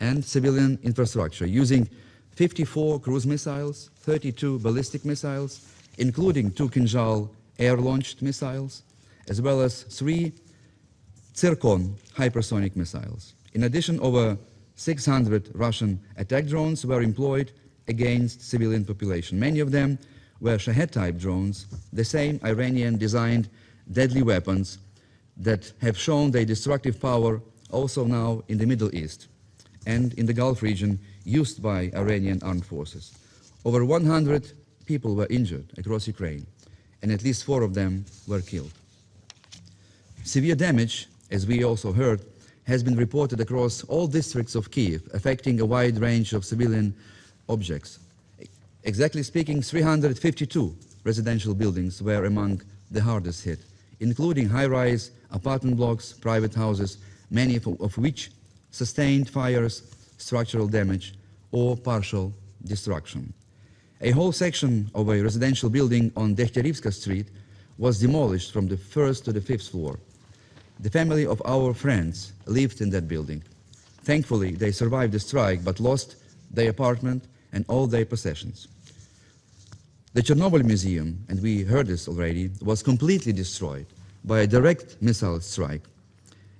and civilian infrastructure, using 54 cruise missiles, 32 ballistic missiles, including 2 Kinzhal air-launched missiles, as well as 3 Tsirkon hypersonic missiles. In addition, over 600 Russian attack drones were employed against civilian population. Many of them were Shahed-type drones, the same Iranian-designed deadly weapons that have shown their destructive power also now in the Middle East and in the Gulf region, used by Iranian armed forces. Over 100 people were injured across Ukraine, and at least 4 of them were killed. Severe damage, as we also heard, has been reported across all districts of Kiev, affecting a wide range of civilian objects. Exactly speaking, 352 residential buildings were among the hardest hit, including high-rise apartment blocks, private houses, many of which sustained fires, structural damage, or partial destruction. A whole section of a residential building on Degtярivska Street was demolished from the 1st to the 5th floor. The family of our friends lived in that building. Thankfully, they survived the strike but lost their apartment and all their possessions. The Chernobyl Museum, and we heard this already, was completely destroyed by a direct missile strike.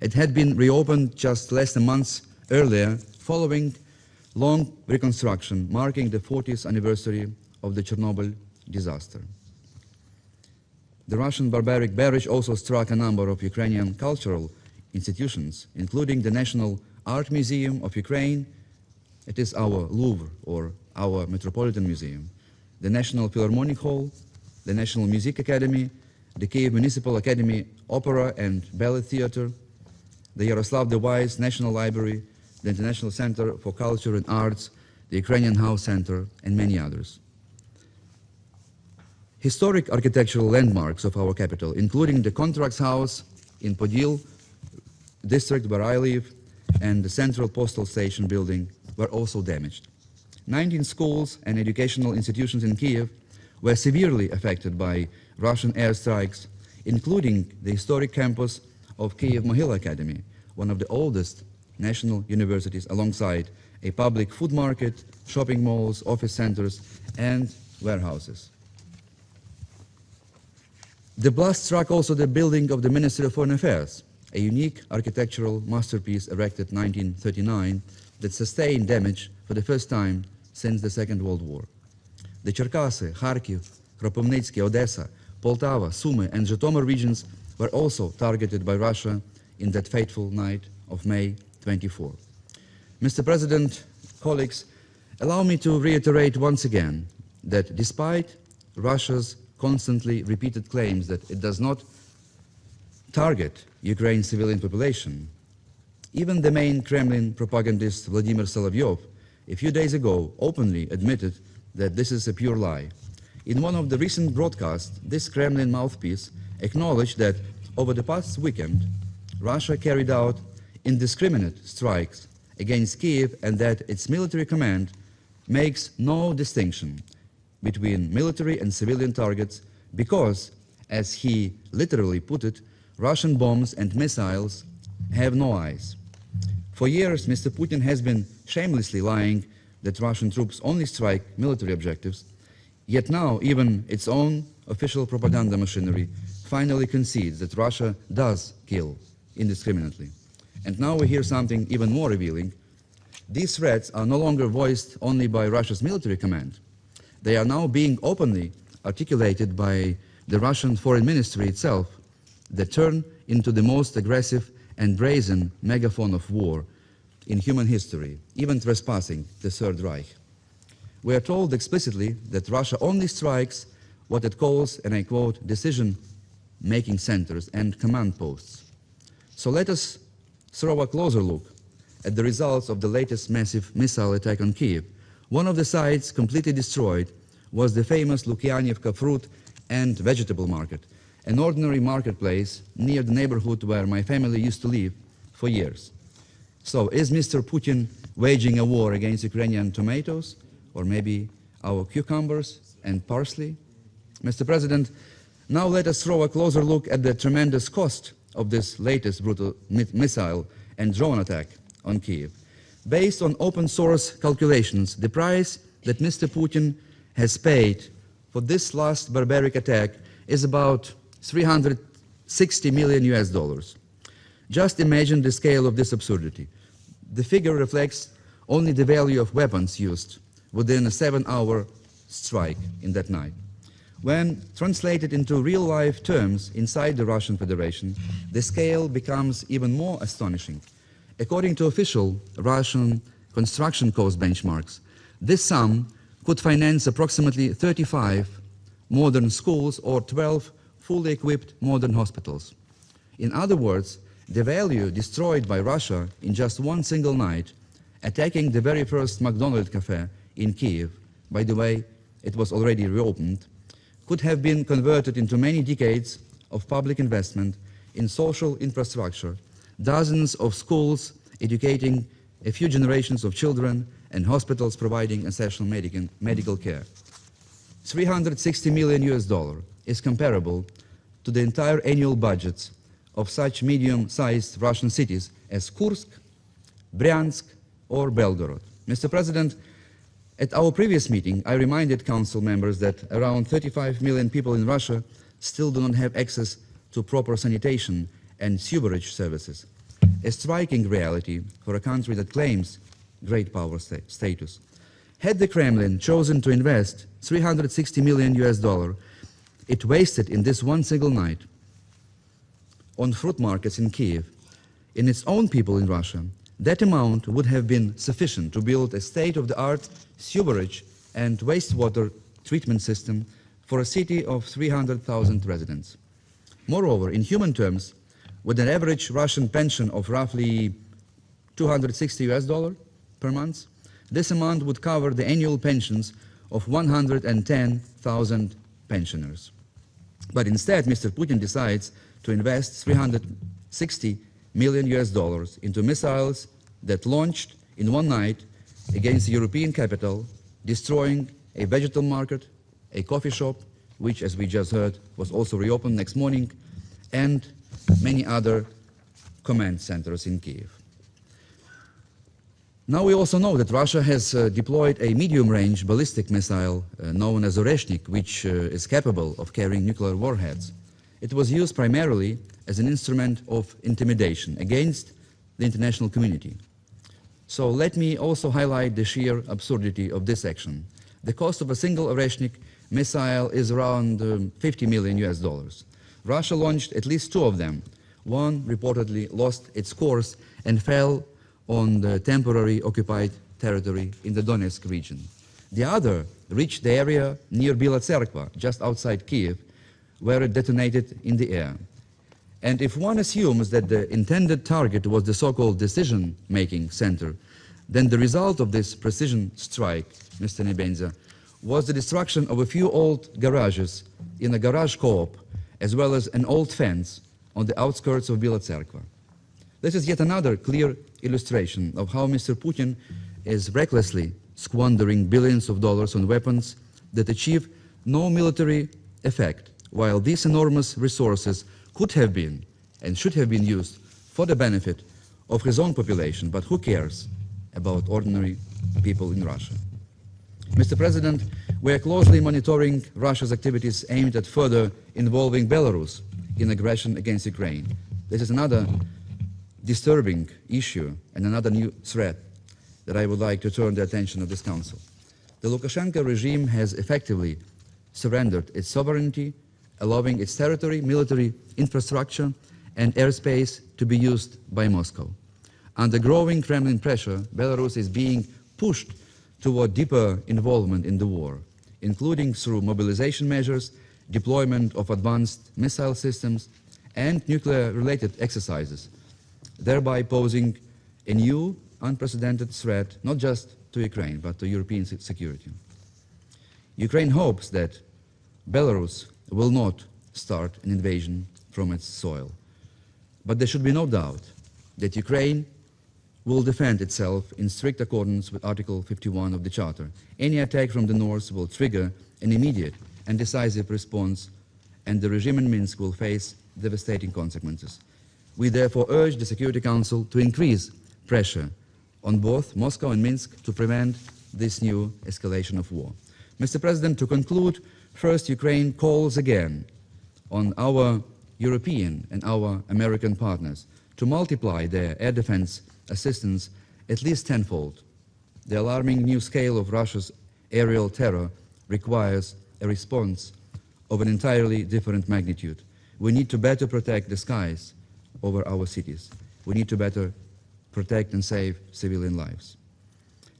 It had been reopened just less than months earlier, following long reconstruction, marking the 40th anniversary of the Chernobyl disaster. The Russian barbaric barrage also struck a number of Ukrainian cultural institutions, including the National Art Museum of Ukraine. It is our Louvre, or our Metropolitan Museum, the National Philharmonic Hall, the National Music Academy, the Kyiv Municipal Academy Opera and Ballet Theater, the Yaroslav the Wise National Library, the International Center for Culture and Arts, the Ukrainian House Center, and many others. Historic architectural landmarks of our capital, including the Contracts House in Podil district where I live, and the Central Postal Station building, were also damaged. 19 schools and educational institutions in Kiev were severely affected by Russian airstrikes, including the historic campus of Kyiv Mohyla Academy, one of the oldest national universities, alongside a public food market, shopping malls, office centers, and warehouses. The blast struck also the building of the Ministry of Foreign Affairs, a unique architectural masterpiece erected in 1939 that sustained damage for the first time since the Second World War. The Cherkasy, Kharkiv, Kropivnitsky, Odessa, Poltava, Sumy, and Zhytomyr regions were also targeted by Russia in that fateful night of May 24. Mr. President, colleagues, allow me to reiterate once again that despite Russia's constantly repeated claims that it does not target Ukraine's civilian population, even the main Kremlin propagandist Vladimir Solovyov a few days ago openly admitted that this is a pure lie. In one of the recent broadcasts, this Kremlin mouthpiece acknowledged that over the past weekend, Russia carried out indiscriminate strikes against Kiev and that its military command makes no distinction between military and civilian targets because, as he literally put it, Russian bombs and missiles have no eyes. For years, Mr. Putin has been shamelessly lying that Russian troops only strike military objectives, yet now even its own official propaganda machinery finally concedes that Russia does kill indiscriminately. And now we hear something even more revealing. These threats are no longer voiced only by Russia's military command. They are now being openly articulated by the Russian Foreign Ministry itself, that turn into the most aggressive and brazen megaphone of war in human history, even trespassing the Third Reich. We are told explicitly that Russia only strikes what it calls, and I quote, decision-making centers and command posts. So let us throw a closer look at the results of the latest massive missile attack on Kyiv. One of the sites completely destroyed was the famous Lukyanivka fruit and vegetable market, an ordinary marketplace near the neighborhood where my family used to live for years. So is Mr. Putin waging a war against Ukrainian tomatoes, or maybe our cucumbers and parsley? Mr. President, now let us throw a closer look at the tremendous cost of this latest brutal missile and drone attack on Kyiv. Based on open source calculations, the price that Mr. Putin has paid for this last barbaric attack is about $360 million US. Just imagine the scale of this absurdity. The figure reflects only the value of weapons used within a 7-hour strike in that night. When translated into real-life terms inside the Russian Federation, the scale becomes even more astonishing. According to official Russian construction cost benchmarks, this sum could finance approximately 35 modern schools or 12 fully equipped modern hospitals. In other words, the value destroyed by Russia in just one single night, attacking the very first McDonald's cafe in Kyiv, by the way, it was already reopened, could have been converted into many decades of public investment in social infrastructure, dozens of schools educating a few generations of children, and hospitals providing essential medical care. $360 million is comparable to the entire annual budgets of such medium-sized Russian cities as Kursk, Bryansk, or Belgorod. Mr. President, at our previous meeting, I reminded Council members that around 35 million people in Russia still do not have access to proper sanitation and sewerage services, a striking reality for a country that claims great power status. Had the Kremlin chosen to invest $360 million it wasted in this one single night on fruit markets in Kiev, in its own people in Russia, that amount would have been sufficient to build a state-of-the-art sewerage and wastewater treatment system for a city of 300,000 residents. Moreover, in human terms, with an average Russian pension of roughly $260 per month, this amount would cover the annual pensions of 110,000 pensioners. But instead, Mr. Putin decides to invest $360 million into missiles that launched in one night against the European capital, destroying a vegetable market, a coffee shop, which, as we just heard, was also reopened next morning, and many other command centers in Kiev. Now we also know that Russia has deployed a medium-range ballistic missile known as Oreshnik, which is capable of carrying nuclear warheads. It was used primarily as an instrument of intimidation against the international community. So let me also highlight the sheer absurdity of this action. The cost of a single Oreshnik missile is around $50 million. Russia launched at least two of them. One reportedly lost its course and fell on the temporary occupied territory in the Donetsk region. The other reached the area near Bila Tserkva, just outside Kiev, where it detonated in the air. And if one assumes that the intended target was the so-called decision-making center, then the result of this precision strike, Mr. Nebenza, was the destruction of a few old garages in a garage co-op, as well as an old fence on the outskirts of Bila Tserkva. This is yet another clear illustration of how Mr. Putin is recklessly squandering billions of dollars on weapons that achieve no military effect, while these enormous resources could have been and should have been used for the benefit of his own population. But who cares about ordinary people in Russia? Mr. President, we are closely monitoring Russia's activities aimed at further involving Belarus in aggression against Ukraine. This is another disturbing issue and another new threat that I would like to turn the attention of this Council. The Lukashenko regime has effectively surrendered its sovereignty, allowing its territory, military infrastructure, and airspace to be used by Moscow. Under growing Kremlin pressure, Belarus is being pushed toward deeper involvement in the war, including through mobilization measures, deployment of advanced missile systems, and nuclear-related exercises, thereby posing a new, unprecedented threat not just to Ukraine, but to European security. Ukraine hopes that Belarus will not start an invasion from its soil. But there should be no doubt that Ukraine will defend itself in strict accordance with Article 51 of the Charter. Any attack from the north will trigger an immediate and decisive response, and the regime in Minsk will face devastating consequences. We therefore urge the Security Council to increase pressure on both Moscow and Minsk to prevent this new escalation of war. Mr. President, to conclude, first, Ukraine calls again on our European and our American partners to multiply their air defense assistance at least tenfold. The alarming new scale of Russia's aerial terror requires a response of an entirely different magnitude. We need to better protect the skies over our cities. We need to better protect and save civilian lives.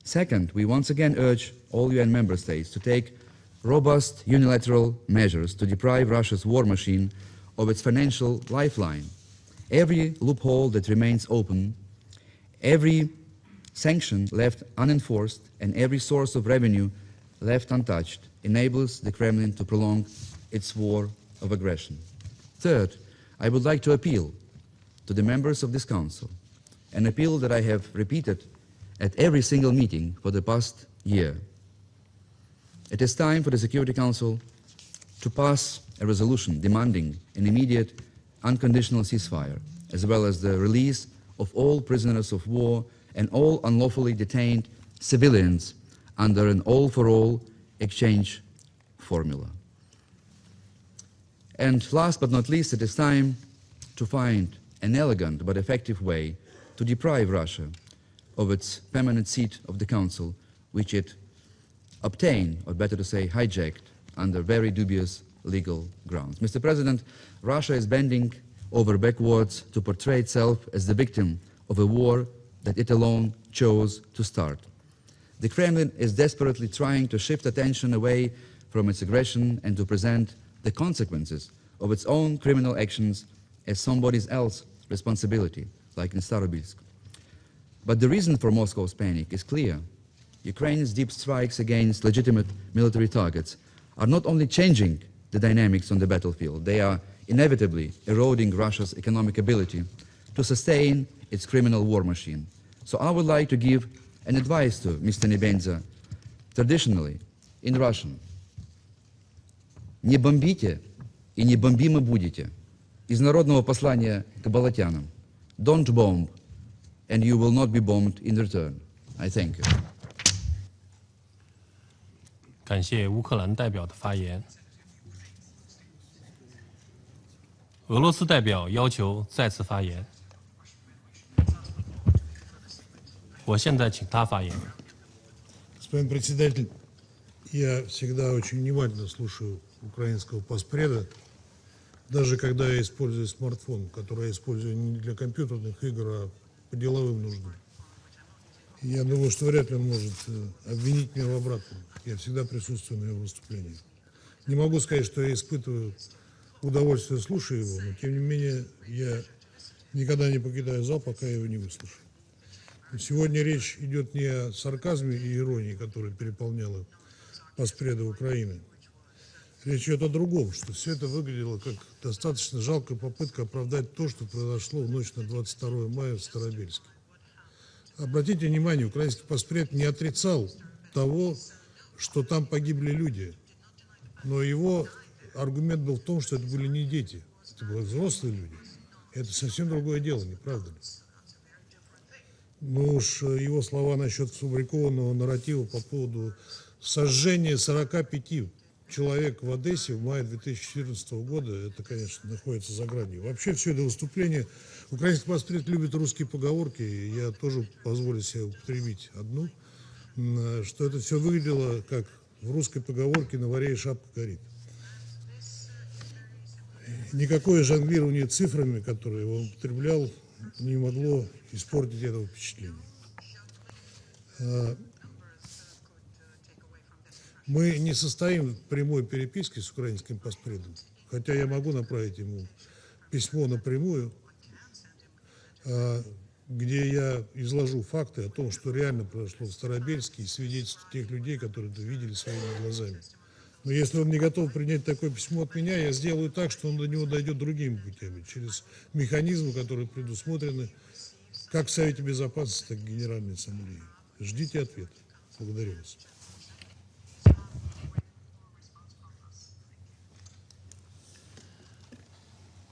Second, we once again urge all UN member states to take robust unilateral measures to deprive Russia's war machine of its financial lifeline. Every loophole that remains open, every sanction left unenforced, and every source of revenue left untouched enables the Kremlin to prolong its war of aggression. Third, I would like to appeal to the members of this Council, an appeal that I have repeated at every single meeting for the past year. It is time for the Security Council to pass a resolution demanding an immediate, unconditional ceasefire, as well as the release of all prisoners of war and all unlawfully detained civilians under an all-for-all exchange formula. And last but not least, it is time to find an elegant but effective way to deprive Russia of its permanent seat of the Council, which it obtained, or better to say hijacked, under very dubious legal grounds. Mr. President, Russia is bending over backwards to portray itself as the victim of a war that it alone chose to start. The Kremlin is desperately trying to shift attention away from its aggression and to present the consequences of its own criminal actions as somebody else's responsibility, like in Starobilsk. But the reason for Moscow's panic is clear. Ukraine's deep strikes against legitimate military targets are not only changing the dynamics on the battlefield, they are inevitably eroding Russia's economic ability to sustain its criminal war machine. So I would like to give an advice to Mr. Nebenza, traditionally in Russian. Не бомбите и не бомбимы будете. Из народного послания к болотянам. Don't bomb, and you will not be bombed in return. I thank you. 感谢乌克兰代表的发言。俄罗斯代表要求再次发言，我现在请他发言。Господин председатель, я всегда очень внимательно слушаю украинского паспреда, даже когда я использую смартфон, который я использую не для компьютерных игр, а по деловым нуждам. Я думаю, что вряд ли он может обвинить меня в обратном. Я всегда присутствую на его выступлениях. Не могу сказать, что я испытываю удовольствие, слушая его, но тем не менее я никогда не покидаю зал, пока я его не выслушаю. Сегодня речь идет не о сарказме и иронии, которая переполняла паспреда Украины. Речь идет о другом, что все это выглядело как достаточно жалкая попытка оправдать то, что произошло в ночь на 22 мая в Старобельске. Обратите внимание, украинский паспред не отрицал того, что там погибли люди, но его аргумент был в том, что это были не дети, это были взрослые люди. Это совсем другое дело, не правда ли? Ну уж его слова насчет сфабрикованного нарратива по поводу сожжения 45 человек в Одессе в мае 2014 года, это, конечно, находится за гранью. Вообще все это выступление, украинский паспред любит русские поговорки, и я тоже позволю себе употребить одну, что это все выглядело как в русской поговорке «на варе и шапка горит». Никакое жонглирование цифрами, которые он употреблял, не могло испортить этого впечатления. Мы не состоим в прямой переписке с украинским паспредом, хотя я могу направить ему письмо напрямую, где я изложу факты о том, что реально произошло в Старобельске, и свидетельства тех людей, которые это видели своими глазами. Но если он не готов принять такое письмо от меня, я сделаю так, что он до него дойдет другими путями, через механизмы, которые предусмотрены как в Совете Безопасности, так и в Генеральной Ассамблее. Ждите ответа. Благодарю вас.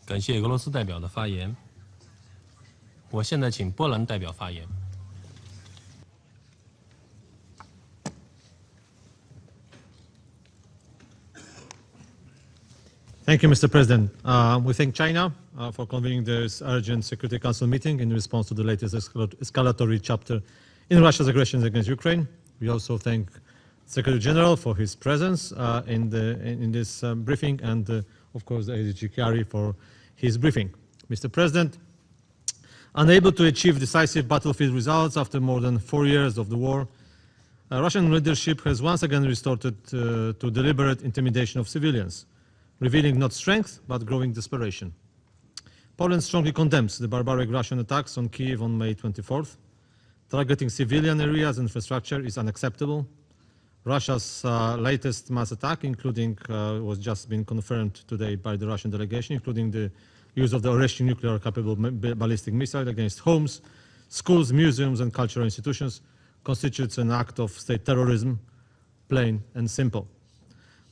感谢俄罗斯代表的发言。我现在请波兰代表发言。Thank you, Mr. President. We thank China for convening this urgent Security Council meeting in response to the latest escalatory chapter in Russia's aggressions against Ukraine. We also thank Secretary General for his presence in this briefing, and of course the ADG Chiari for his briefing. Mr. President, unable to achieve decisive battlefield results after more than 4 years of the war, Russian leadership has once again resorted to deliberate intimidation of civilians, revealing not strength but growing desperation. Poland strongly condemns the barbaric Russian attacks on Kyiv on May 24th. Targeting civilian areas and infrastructure is unacceptable. Russia's latest mass attack, including was just been confirmed today by the Russian delegation, including the use of the Oreshin nuclear-capable ballistic missile against homes, schools, museums, and cultural institutions, constitutes an act of state terrorism, plain and simple.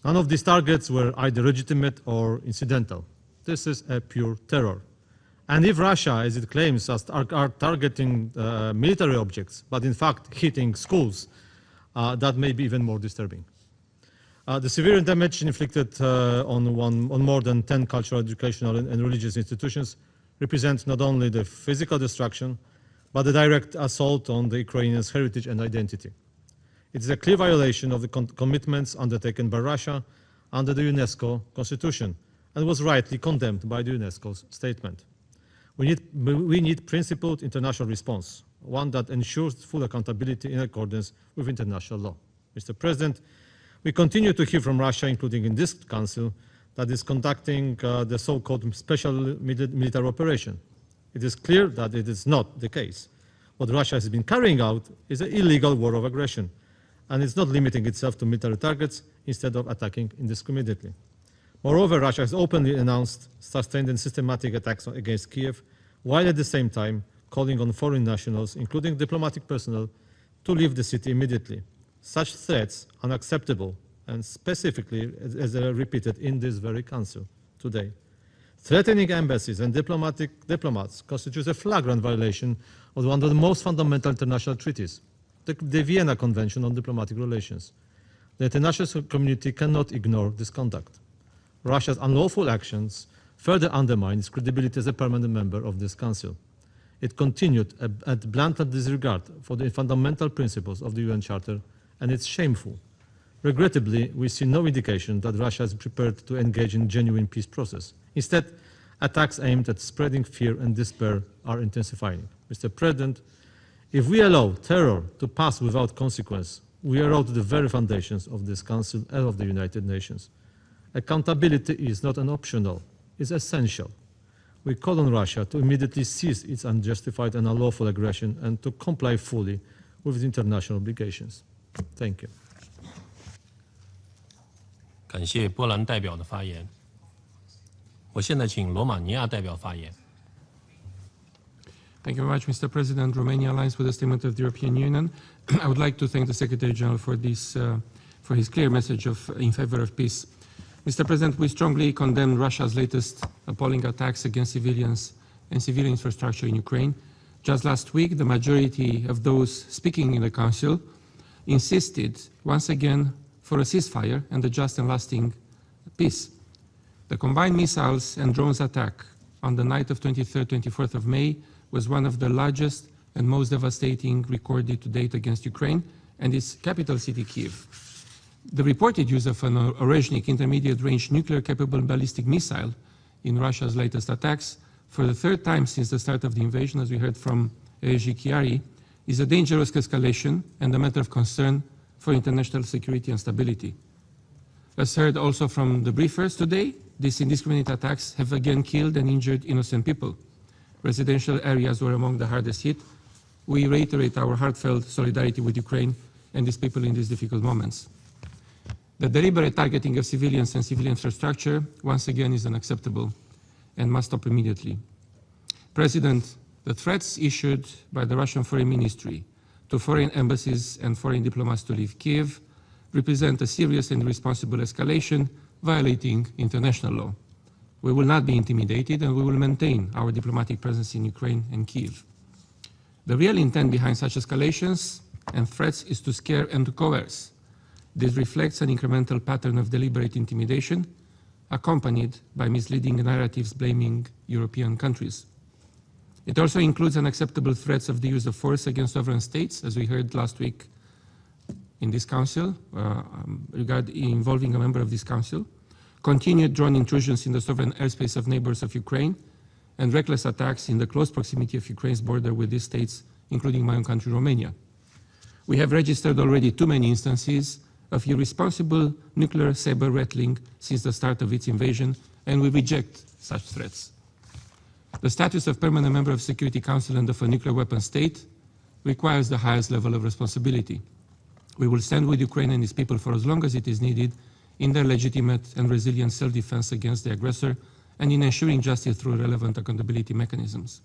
None of these targets were either legitimate or incidental. This is a pure terror. And if Russia, as it claims, are targeting military objects, but in fact hitting schools, that may be even more disturbing. The severe damage inflicted on more than 10 cultural, educational, and religious institutions represents not only the physical destruction, but the direct assault on the Ukrainians' heritage and identity. It is a clear violation of the commitments undertaken by Russia under the UNESCO Constitution and was rightly condemned by the UNESCO's statement. We need principled international response, one that ensures full accountability in accordance with international law. Mr. President, we continue to hear from Russia, including in this Council, that is conducting the so-called special military operation. It is clear that it is not the case. What Russia has been carrying out is an illegal war of aggression, and it's not limiting itself to military targets instead of attacking indiscriminately. Moreover, Russia has openly announced sustained and systematic attacks against Kiev, while at the same time calling on foreign nationals, including diplomatic personnel, to leave the city immediately. Such threats are unacceptable, and specifically as they are repeated in this very Council today. Threatening embassies and diplomats constitutes a flagrant violation of one of the most fundamental international treaties, the Vienna Convention on Diplomatic Relations. The international community cannot ignore this conduct. Russia's unlawful actions further undermine its credibility as a permanent member of this Council. It continued a blatant disregard for the fundamental principles of the UN Charter, and it's shameful. Regrettably, we see no indication that Russia is prepared to engage in genuine peace process. Instead, attacks aimed at spreading fear and despair are intensifying. Mr. President, if we allow terror to pass without consequence, we erode the very foundations of this Council and of the United Nations. Accountability is not an optional, it's essential. We call on Russia to immediately cease its unjustified and unlawful aggression and to comply fully with its international obligations. Thank you. 感谢波兰代表的发言。我现在请罗马尼亚代表发言。 Thank you very much, Mr. President. Romania aligns with the statement of the European Union. I would like to thank the Secretary General for his clear message in favor of peace. Mr. President, we strongly condemn Russia's latest appalling attacks against civilians and civilian infrastructure in Ukraine. Just last week, the majority of those speaking in the Council insisted once again for a ceasefire and a just and lasting peace. The combined missiles and drones attack on the night of 23rd, 24th of May was one of the largest and most devastating recorded to date against Ukraine and its capital city, Kyiv. The reported use of an Oreshnik intermediate-range nuclear-capable ballistic missile in Russia's latest attacks, for the third time since the start of the invasion, as we heard from ASG Chiari, is a dangerous escalation and a matter of concern for international security and stability. As heard also from the briefers today, these indiscriminate attacks have again killed and injured innocent people. Residential areas were among the hardest hit. We reiterate our heartfelt solidarity with Ukraine and its people in these difficult moments. The deliberate targeting of civilians and civil infrastructure, once again, is unacceptable and must stop immediately. President, the threats issued by the Russian Foreign Ministry to foreign embassies and foreign diplomats to leave Kiev represent a serious and irresponsible escalation violating international law. We will not be intimidated and we will maintain our diplomatic presence in Ukraine and Kyiv. The real intent behind such escalations and threats is to scare and to coerce. This reflects an incremental pattern of deliberate intimidation accompanied by misleading narratives blaming European countries. It also includes unacceptable threats of the use of force against sovereign states, as we heard last week in this Council, involving a member of this Council, continued drone intrusions in the sovereign airspace of neighbors of Ukraine, and reckless attacks in the close proximity of Ukraine's border with these states, including my own country, Romania. We have registered already too many instances of irresponsible nuclear saber rattling since the start of its invasion, and we reject such threats. The status of permanent member of Security Council and of a nuclear weapon state requires the highest level of responsibility. We will stand with Ukraine and its people for as long as it is needed in their legitimate and resilient self-defense against the aggressor and in ensuring justice through relevant accountability mechanisms.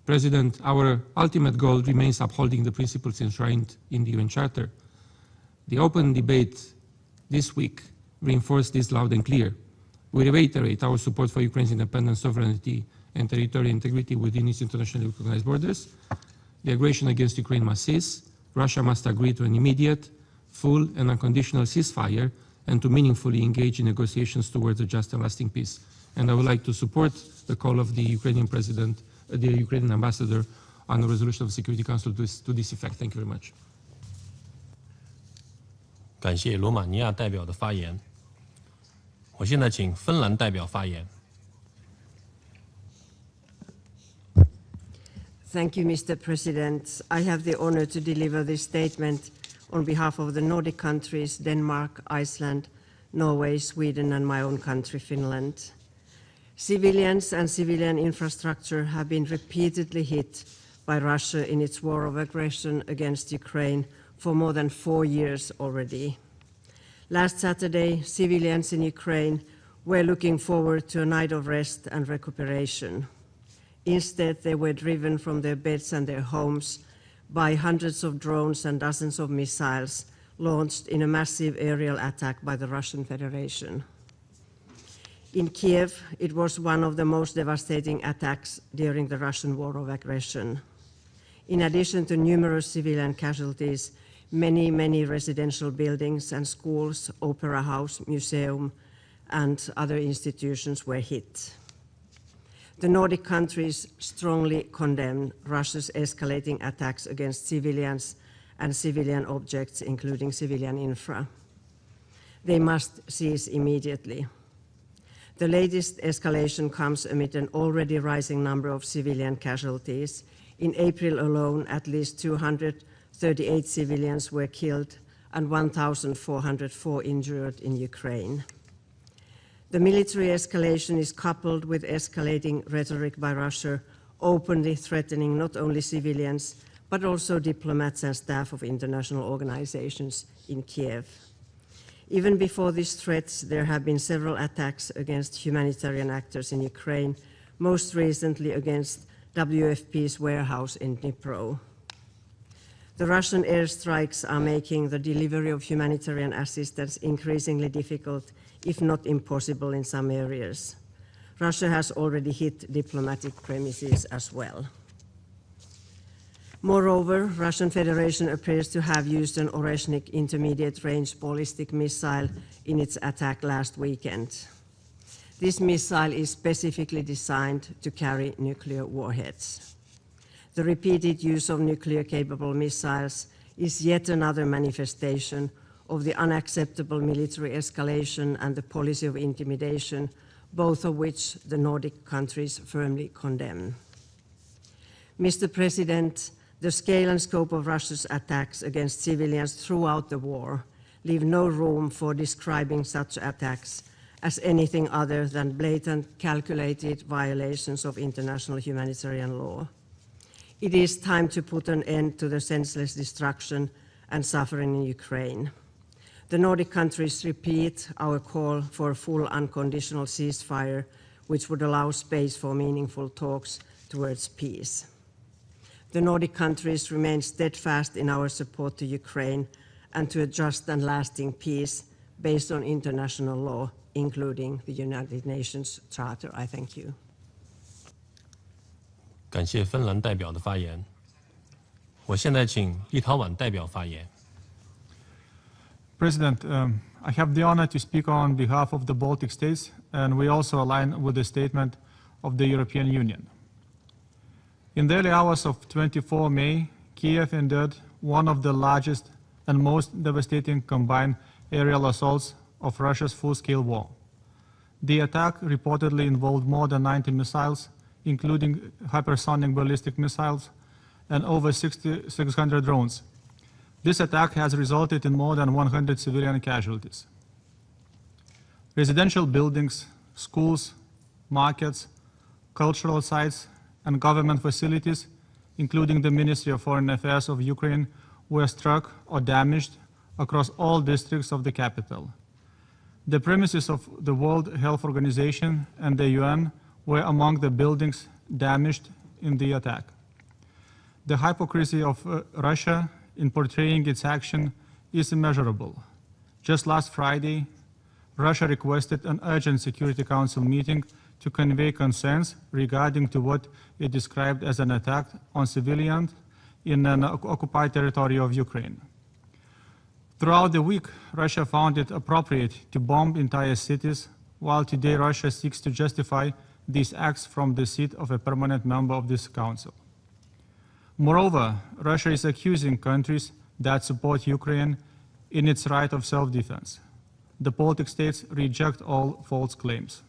President, our ultimate goal remains upholding the principles enshrined in the UN Charter. The open debate this week reinforced this loud and clear. We reiterate our support for Ukraine's independence, sovereignty, and territorial integrity within its internationally recognized borders. The aggression against Ukraine must cease. Russia must agree to an immediate, full, and unconditional ceasefire and to meaningfully engage in negotiations towards a just and lasting peace. And I would like to support the call of the Ukrainian President, the Ukrainian Ambassador, on a resolution of the Security Council to this effect. Thank you very much. 感谢罗马尼亚代表的发言。我现在请芬兰代表发言。 Thank you, Mr. President. I have the honor to deliver this statement on behalf of the Nordic countries, Denmark, Iceland, Norway, Sweden, and my own country, Finland. Civilians and civilian infrastructure have been repeatedly hit by Russia in its war of aggression against Ukraine for more than 4 years already. Last Saturday, civilians in Ukraine were looking forward to a night of rest and recuperation. Instead, they were driven from their beds and their homes by hundreds of drones and dozens of missiles launched in a massive aerial attack by the Russian Federation. In Kiev, it was one of the most devastating attacks during the Russian war of aggression. In addition to numerous civilian casualties, many residential buildings and schools, opera house, museum, and other institutions were hit. The Nordic countries strongly condemn Russia's escalating attacks against civilians and civilian objects, including civilian infra. They must cease immediately. The latest escalation comes amid an already rising number of civilian casualties. In April alone, at least 238 civilians were killed and 1,404 injured in Ukraine. The military escalation is coupled with escalating rhetoric by Russia, openly threatening not only civilians, but also diplomats and staff of international organizations in Kiev. Even before these threats, there have been several attacks against humanitarian actors in Ukraine, most recently against WFP's warehouse in Dnipro. The Russian airstrikes are making the delivery of humanitarian assistance increasingly difficult, if not impossible in some areas. Russia has already hit diplomatic premises as well. Moreover, Russian Federation appears to have used an Oreshnik intermediate-range ballistic missile in its attack last weekend. This missile is specifically designed to carry nuclear warheads. The repeated use of nuclear-capable missiles is yet another manifestation of the unacceptable military escalation and the policy of intimidation, both of which the Nordic countries firmly condemn. Mr. President, the scale and scope of Russia's attacks against civilians throughout the war leave no room for describing such attacks as anything other than blatant, calculated violations of international humanitarian law. It is time to put an end to the senseless destruction and suffering in Ukraine. The Nordic countries repeat our call for a full unconditional ceasefire, which would allow space for meaningful talks towards peace. The Nordic countries remain steadfast in our support to Ukraine and to a just and lasting peace based on international law, including the United Nations Charter. I thank you. 感谢芬兰代表的发言。我现在请立陶宛代表发言。 President, I have the honor to speak on behalf of the Baltic states, and we also align with the statement of the European Union. In the early hours of 24 May, Kiev endured one of the largest and most devastating combined aerial assaults of Russia's full-scale war. The attack reportedly involved more than 90 missiles, including hypersonic ballistic missiles, and over 600 drones. This attack has resulted in more than 100 civilian casualties. Residential buildings, schools, markets, cultural sites, and government facilities, including the Ministry of Foreign Affairs of Ukraine, were struck or damaged across all districts of the capital. The premises of the World Health Organization and the UN were among the buildings damaged in the attack. The hypocrisy of Russia in portraying its action is immeasurable. Just last Friday, Russia requested an urgent Security Council meeting to convey concerns regarding to what it described as an attack on civilians in an occupied territory of Ukraine. Throughout the week, Russia found it appropriate to bomb entire cities, while today Russia seeks to justify these acts from the seat of a permanent member of this council. Moreover, Russia is accusing countries that support Ukraine in its right of self-defense. The Baltic states reject all false claims.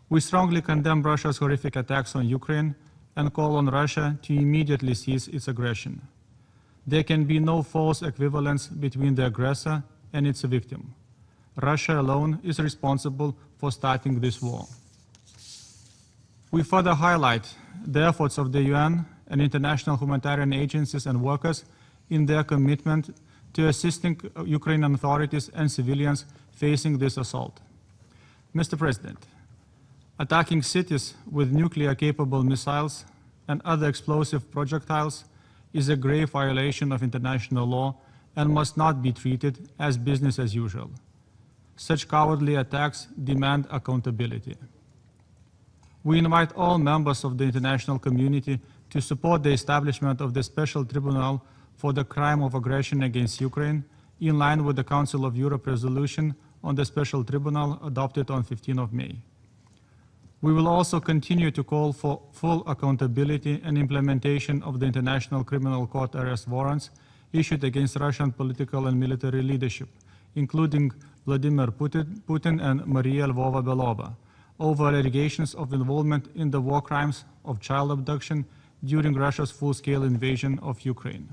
We strongly condemn Russia's horrific attacks on Ukraine and call on Russia to immediately cease its aggression. There can be no false equivalence between the aggressor and its victim. Russia alone is responsible for starting this war. We further highlight the efforts of the UN and international humanitarian agencies and workers in their commitment to assisting Ukrainian authorities and civilians facing this assault. Mr. President, attacking cities with nuclear-capable missiles and other explosive projectiles is a grave violation of international law and must not be treated as business as usual. Such cowardly attacks demand accountability. We invite all members of the international community to support the establishment of the Special Tribunal for the crime of aggression against Ukraine, in line with the Council of Europe resolution on the Special Tribunal adopted on 15 of May. We will also continue to call for full accountability and implementation of the International Criminal Court arrest warrants issued against Russian political and military leadership, including Vladimir Putin and Maria Lvova-Belova, over allegations of involvement in the war crimes of child abduction during Russia's full-scale invasion of Ukraine.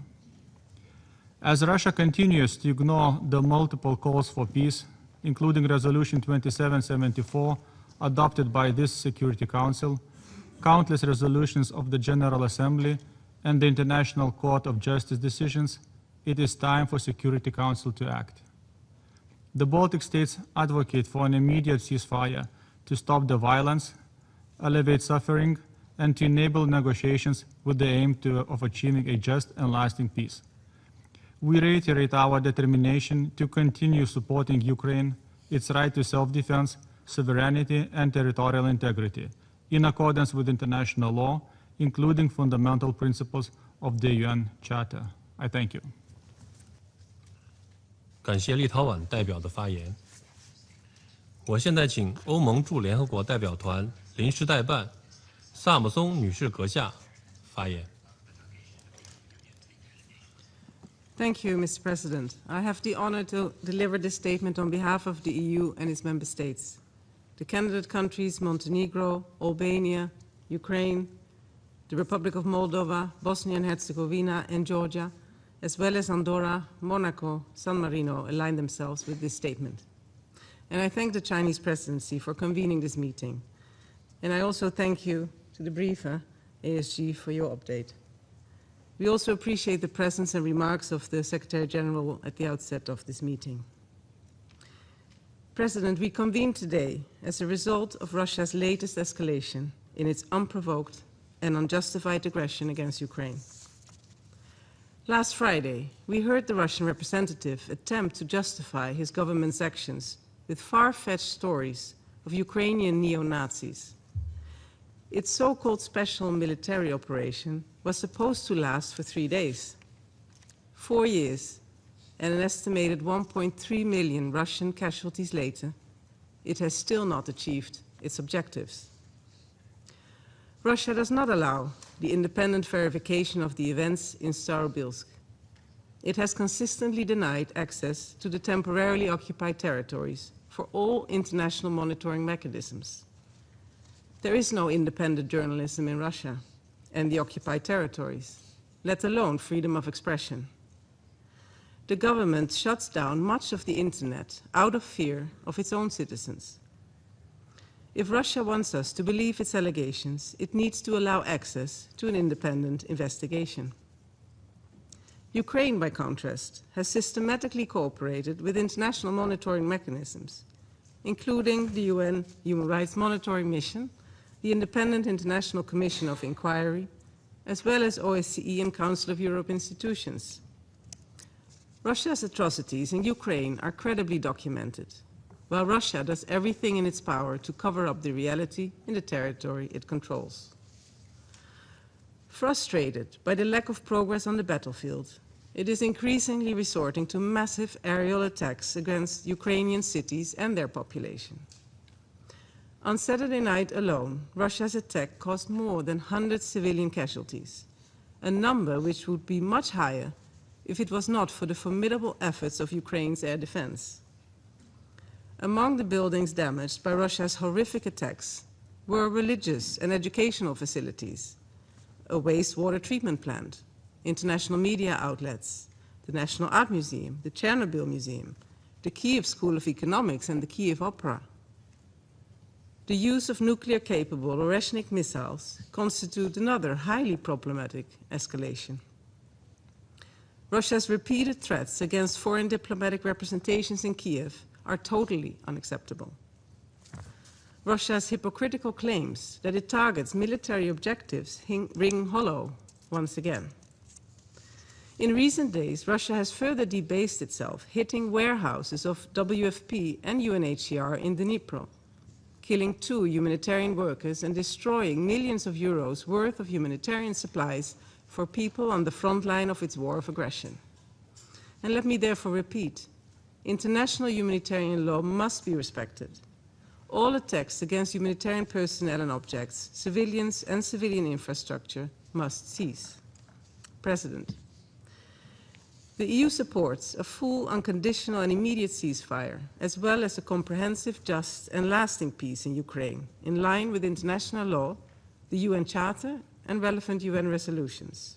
As Russia continues to ignore the multiple calls for peace, including Resolution 2774, adopted by this Security Council, countless resolutions of the General Assembly, and the International Court of Justice decisions, it is time for Security Council to act. The Baltic states advocate for an immediate ceasefire to stop the violence, alleviate suffering, and to enable negotiations with the aim of achieving a just and lasting peace. We reiterate our determination to continue supporting Ukraine, its right to self-defense, sovereignty, and territorial integrity, in accordance with international law, including fundamental principles of the UN Charter. I thank you. 感谢立陶宛代表的发言。我现在请欧盟驻联合国代表团临时代办萨姆松女士阁下发言。Thank you, Mr. President. I have the honor to deliver this statement on behalf of the EU and its member states. The candidate countries Montenegro, Albania, Ukraine, the Republic of Moldova, Bosnia and Herzegovina, and Georgia, as well as Andorra, Monaco, San Marino, align themselves with this statement. And I thank the Chinese presidency for convening this meeting. And I also thank you to the briefer, ASG, for your update. We also appreciate the presence and remarks of the Secretary General at the outset of this meeting. President, we convene today as a result of Russia's latest escalation in its unprovoked and unjustified aggression against Ukraine. Last Friday, we heard the Russian representative attempt to justify his government's actions with far-fetched stories of Ukrainian neo-Nazis. Its so-called special military operation was supposed to last for 3 days. 4 years and an estimated 1.3 million Russian casualties later, it has still not achieved its objectives. Russia does not allow the independent verification of the events in Starobilsk. It has consistently denied access to the temporarily occupied territories for all international monitoring mechanisms. There is no independent journalism in Russia and the occupied territories, let alone freedom of expression. The government shuts down much of the internet out of fear of its own citizens. If Russia wants us to believe its allegations, it needs to allow access to an independent investigation. Ukraine, by contrast, has systematically cooperated with international monitoring mechanisms, including the UN Human Rights Monitoring Mission, the Independent International Commission of Inquiry, as well as OSCE and Council of Europe institutions. Russia's atrocities in Ukraine are credibly documented, while Russia does everything in its power to cover up the reality in the territory it controls. Frustrated by the lack of progress on the battlefield, it is increasingly resorting to massive aerial attacks against Ukrainian cities and their population. On Saturday night alone, Russia's attack caused more than 100 civilian casualties, a number which would be much higher if it was not for the formidable efforts of Ukraine's air defense. Among the buildings damaged by Russia's horrific attacks were religious and educational facilities, a wastewater treatment plant, international media outlets, the National Art Museum, the Chernobyl Museum, the Kiev School of Economics, and the Kiev Opera. The use of nuclear-capable Oreshnik missiles constitute another highly problematic escalation. Russia's repeated threats against foreign diplomatic representations in Kiev are totally unacceptable. Russia's hypocritical claims that it targets military objectives ring hollow once again. In recent days, Russia has further debased itself, hitting warehouses of WFP and UNHCR in Dnipro, killing 2 humanitarian workers and destroying millions of euros worth of humanitarian supplies for people on the front line of its war of aggression. And let me therefore repeat, international humanitarian law must be respected. All attacks against humanitarian personnel and objects, civilians and civilian infrastructure must cease. President, the EU supports a full, unconditional and immediate ceasefire, as well as a comprehensive, just and lasting peace in Ukraine, in line with international law, the UN Charter and relevant UN resolutions.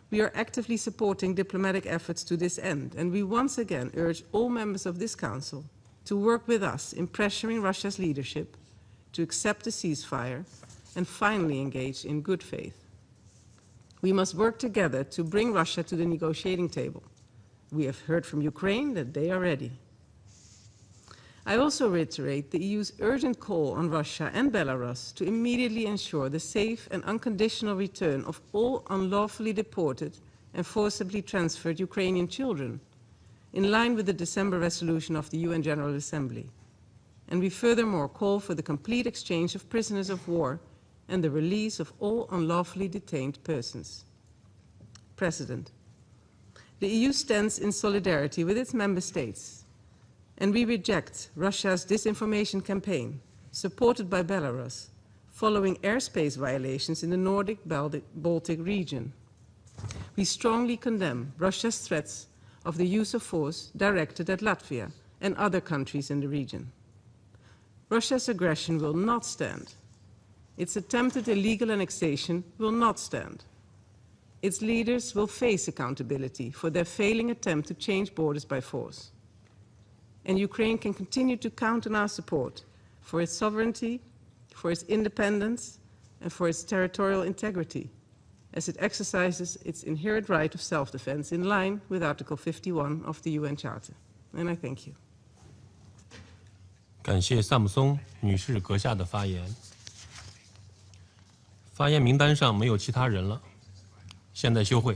We are actively supporting diplomatic efforts to this end, and we once again urge all members of this Council to work with us in pressuring Russia's leadership to accept a ceasefire and finally engage in good faith. We must work together to bring Russia to the negotiating table. We have heard from Ukraine that they are ready. I also reiterate the EU's urgent call on Russia and Belarus to immediately ensure the safe and unconditional return of all unlawfully deported and forcibly transferred Ukrainian children, in line with the December resolution of the UN General Assembly. And we furthermore call for the complete exchange of prisoners of war and the release of all unlawfully detained persons. President, the EU stands in solidarity with its member states, and we reject Russia's disinformation campaign, supported by Belarus, following airspace violations in the Nordic-Baltic region. We strongly condemn Russia's threats of the use of force directed at Latvia and other countries in the region. Russia's aggression will not stand. Its attempted illegal annexation will not stand. Its leaders will face accountability for their failing attempt to change borders by force. And Ukraine can continue to count on our support for its sovereignty, for its independence, and for its territorial integrity, as it exercises its inherent right of self-defense in line with Article 51 of the UN Charter. And I thank you. 感谢萨姆松女士阁下的发言。发言名单上没有其他人了，现在休会。